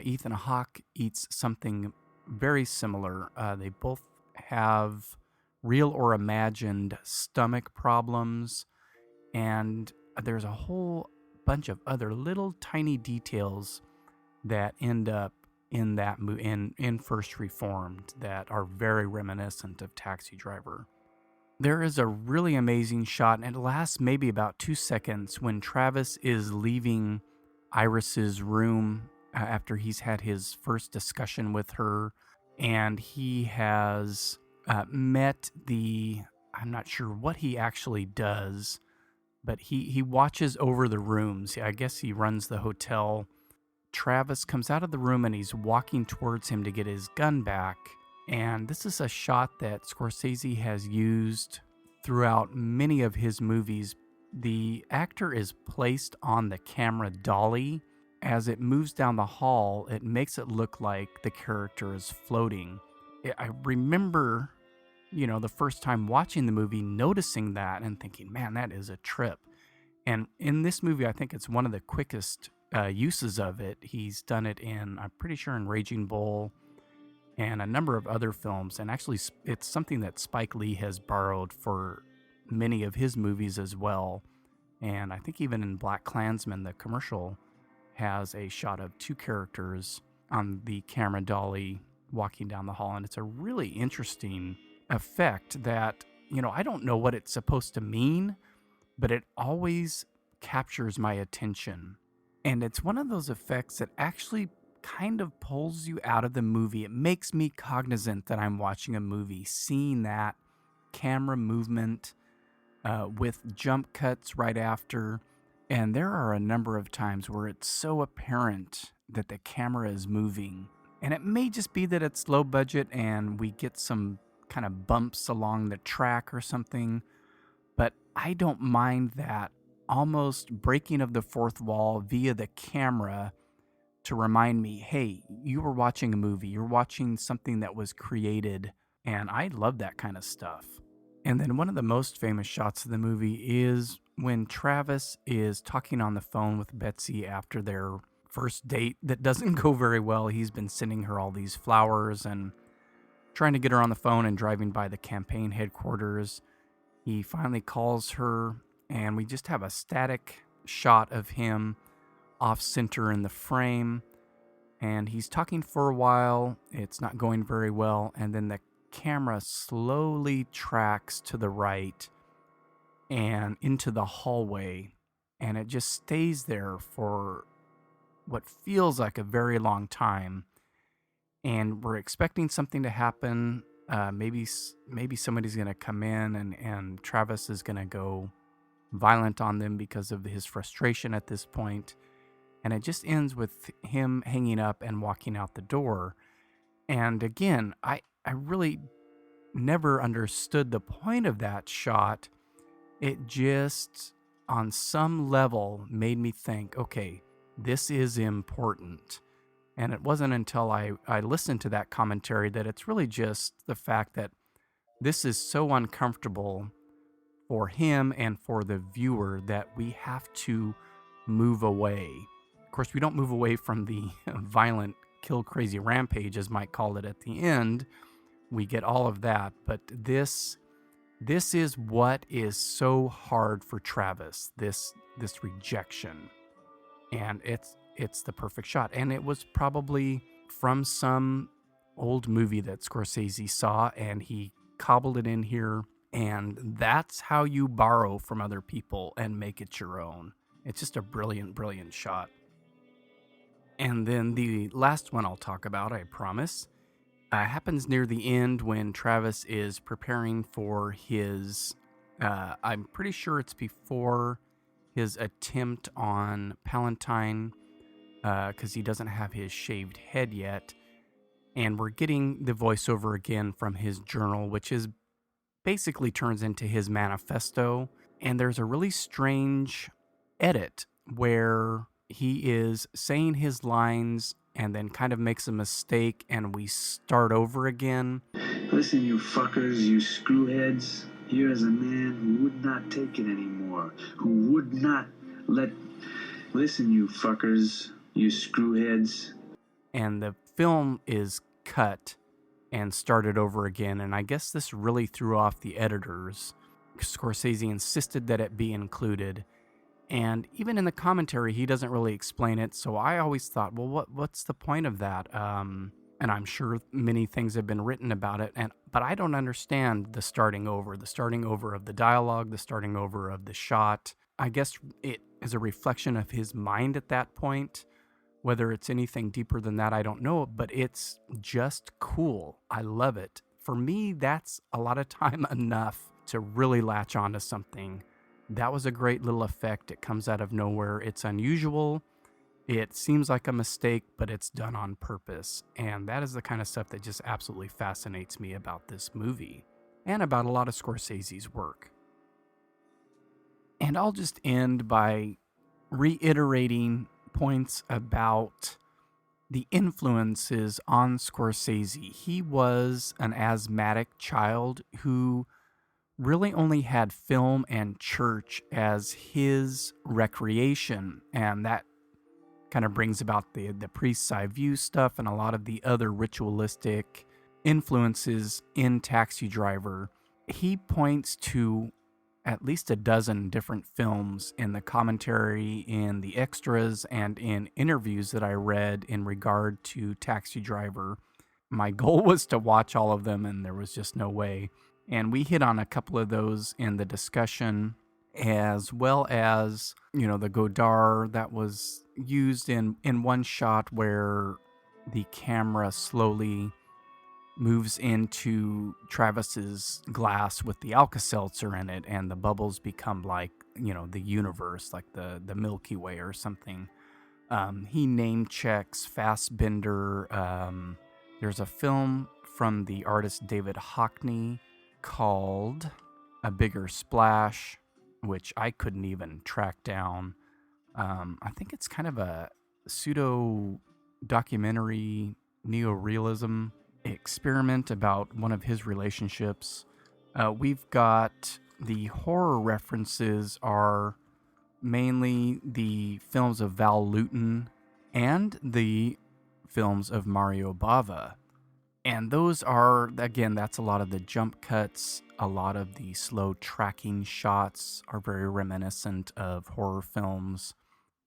Ethan Hawke eats something very similar. They both have real or imagined stomach problems, and there's a whole bunch of other little tiny details that end up in that in First Reformed that are very reminiscent of Taxi Driver. There is a really amazing shot, and it lasts maybe about 2 seconds, when Travis is leaving Iris's room after he's had his first discussion with her, and he has met I'm not sure what he actually does, but he watches over the rooms. I guess he runs the hotel. Travis comes out of the room and he's walking towards him to get his gun back. And this is a shot that Scorsese has used throughout many of his movies. The actor is placed on the camera dolly. As it moves down the hall, it makes it look like the character is floating. I remember, the first time watching the movie, noticing that and thinking, man, that is a trip. And in this movie, I think it's one of the quickest uses of it. He's done it I'm pretty sure in Raging Bull and a number of other films. And actually, it's something that Spike Lee has borrowed for many of his movies as well. And I think even in Black Klansman, the commercial has a shot of two characters on the camera dolly walking down the hall. And it's a really interesting effect that, I don't know what it's supposed to mean, but it always captures my attention. And it's one of those effects that actually kind of pulls you out of the movie. It makes me cognizant that I'm watching a movie, seeing that camera movement with jump cuts right after. And there are a number of times where it's so apparent that the camera is moving. And it may just be that it's low budget and we get some kind of bumps along the track or something. But I don't mind that almost breaking of the fourth wall via the camera to remind me, hey, you were watching a movie. You're watching something that was created. And I love that kind of stuff. And then one of the most famous shots of the movie is when Travis is talking on the phone with Betsy after their first date that doesn't go very well. He's been sending her all these flowers and trying to get her on the phone and driving by the campaign headquarters. He finally calls her, and we just have a static shot of him off center in the frame. And he's talking for a while. It's not going very well. And then the camera slowly tracks to the right and into the hallway, and it just stays there for what feels like a very long time. And we're expecting something to happen. Maybe somebody's going to come in and Travis is going to go violent on them because of his frustration at this point. And it just ends with him hanging up and walking out the door. And again, I really never understood the point of that shot. It just, on some level, made me think, okay, this is important. And it wasn't until I listened to that commentary that it's really just the fact that this is so uncomfortable for him and for the viewer that we have to move away. Of course, we don't move away from the violent, kill crazy rampage, as Mike called it at the end. We get all of that, but this is what is so hard for Travis, this rejection. And it's the perfect shot. And it was probably from some old movie that Scorsese saw, and he cobbled it in here. And that's how you borrow from other people and make it your own. It's just a brilliant, brilliant shot. And then the last one I'll talk about, I promise, happens near the end when Travis is preparing for his, I'm pretty sure it's before his attempt on Palantine, because he doesn't have his shaved head yet. And we're getting the voiceover again from his journal, which is basically turns into his manifesto. And there's a really strange edit where he is saying his lines and then kind of makes a mistake, and we start over again. Listen, you fuckers, you screwheads. Here is a man who would not take it anymore, who would not let... Listen, you fuckers, you screwheads. And the film is cut and started over again, and I guess this really threw off the editors. Scorsese insisted that it be included. And even in the commentary, he doesn't really explain it. So I always thought, well, what's the point of that? And I'm sure many things have been written about it. But I don't understand the starting over of the dialogue, the starting over of the shot. I guess it is a reflection of his mind at that point. Whether it's anything deeper than that, I don't know. But it's just cool. I love it. For me, that's a lot of time enough to really latch onto something. That was a great little effect. It comes out of nowhere. It's unusual. It seems like a mistake, but it's done on purpose. And that is the kind of stuff that just absolutely fascinates me about this movie and about a lot of Scorsese's work. And I'll just end by reiterating points about the influences on Scorsese. He was an asthmatic child who really only had film and church as his recreation, and that kind of brings about the priest's eye view stuff and a lot of the other ritualistic influences in Taxi Driver. He points to at least a dozen different films in the commentary, in the extras, and in interviews that I read in regard to Taxi Driver. My goal was to watch all of them, and there was just no way. And we hit on a couple of those in the discussion, as well as, the Godard that was used in one shot where the camera slowly moves into Travis's glass with the Alka-Seltzer in it, and the bubbles become like, the universe, like the Milky Way or something. He name checks Fassbinder. There's a film from the artist David Hockney called A Bigger Splash, which I couldn't even track down. I think it's kind of a pseudo-documentary neorealism experiment about one of his relationships. We've got the horror references are mainly the films of Val Lewton and the films of Mario Bava. And those are, again, that's a lot of the jump cuts, a lot of the slow tracking shots are very reminiscent of horror films.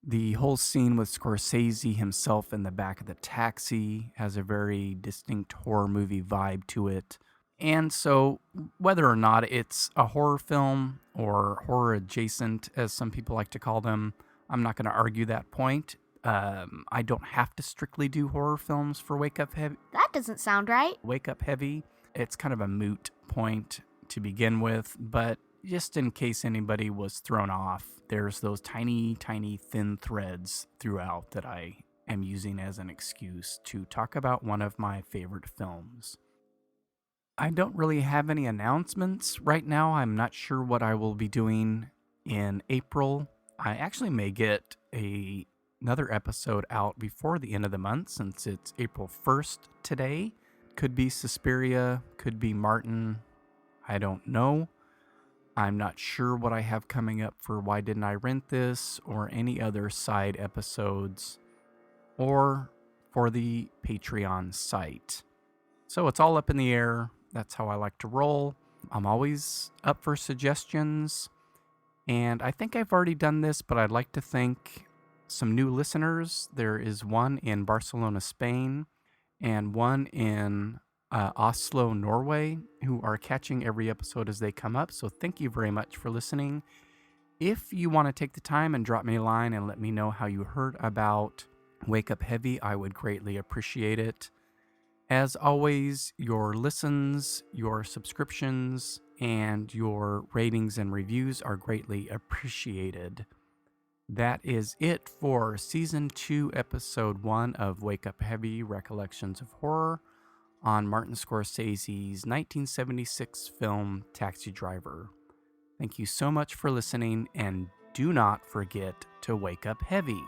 The whole scene with Scorsese himself in the back of the taxi has a very distinct horror movie vibe to it. And so, whether or not it's a horror film or horror adjacent, as some people like to call them, I'm not going to argue that point. I don't have to strictly do horror films for Wake Up Heavy. That doesn't sound right. Wake Up Heavy, it's kind of a moot point to begin with, but just in case anybody was thrown off, there's those tiny, tiny thin threads throughout that I am using as an excuse to talk about one of my favorite films. I don't really have any announcements right now. I'm not sure what I will be doing in April. I actually may get another episode out before the end of the month, since it's April 1st today. Could be Suspiria, could be Martin. I don't know. I'm not sure what I have coming up for Why Didn't I Rent This, or any other side episodes, or for the Patreon site. So it's all up in the air. That's how I like to roll. I'm always up for suggestions, and I think I've already done this, but I'd like to thank some new listeners. There is one in Barcelona, Spain, and one in Oslo, Norway, who are catching every episode as they come up. So thank you very much for listening. If you want to take the time and drop me a line and let me know how you heard about Wake Up Heavy, I would greatly appreciate it. As always, your listens, your subscriptions, and your ratings and reviews are greatly appreciated. That is it for Season 2, Episode 1 of Wake Up Heavy, Recollections of Horror, on Martin Scorsese's 1976 film Taxi Driver. Thank you so much for listening, and do not forget to wake up heavy.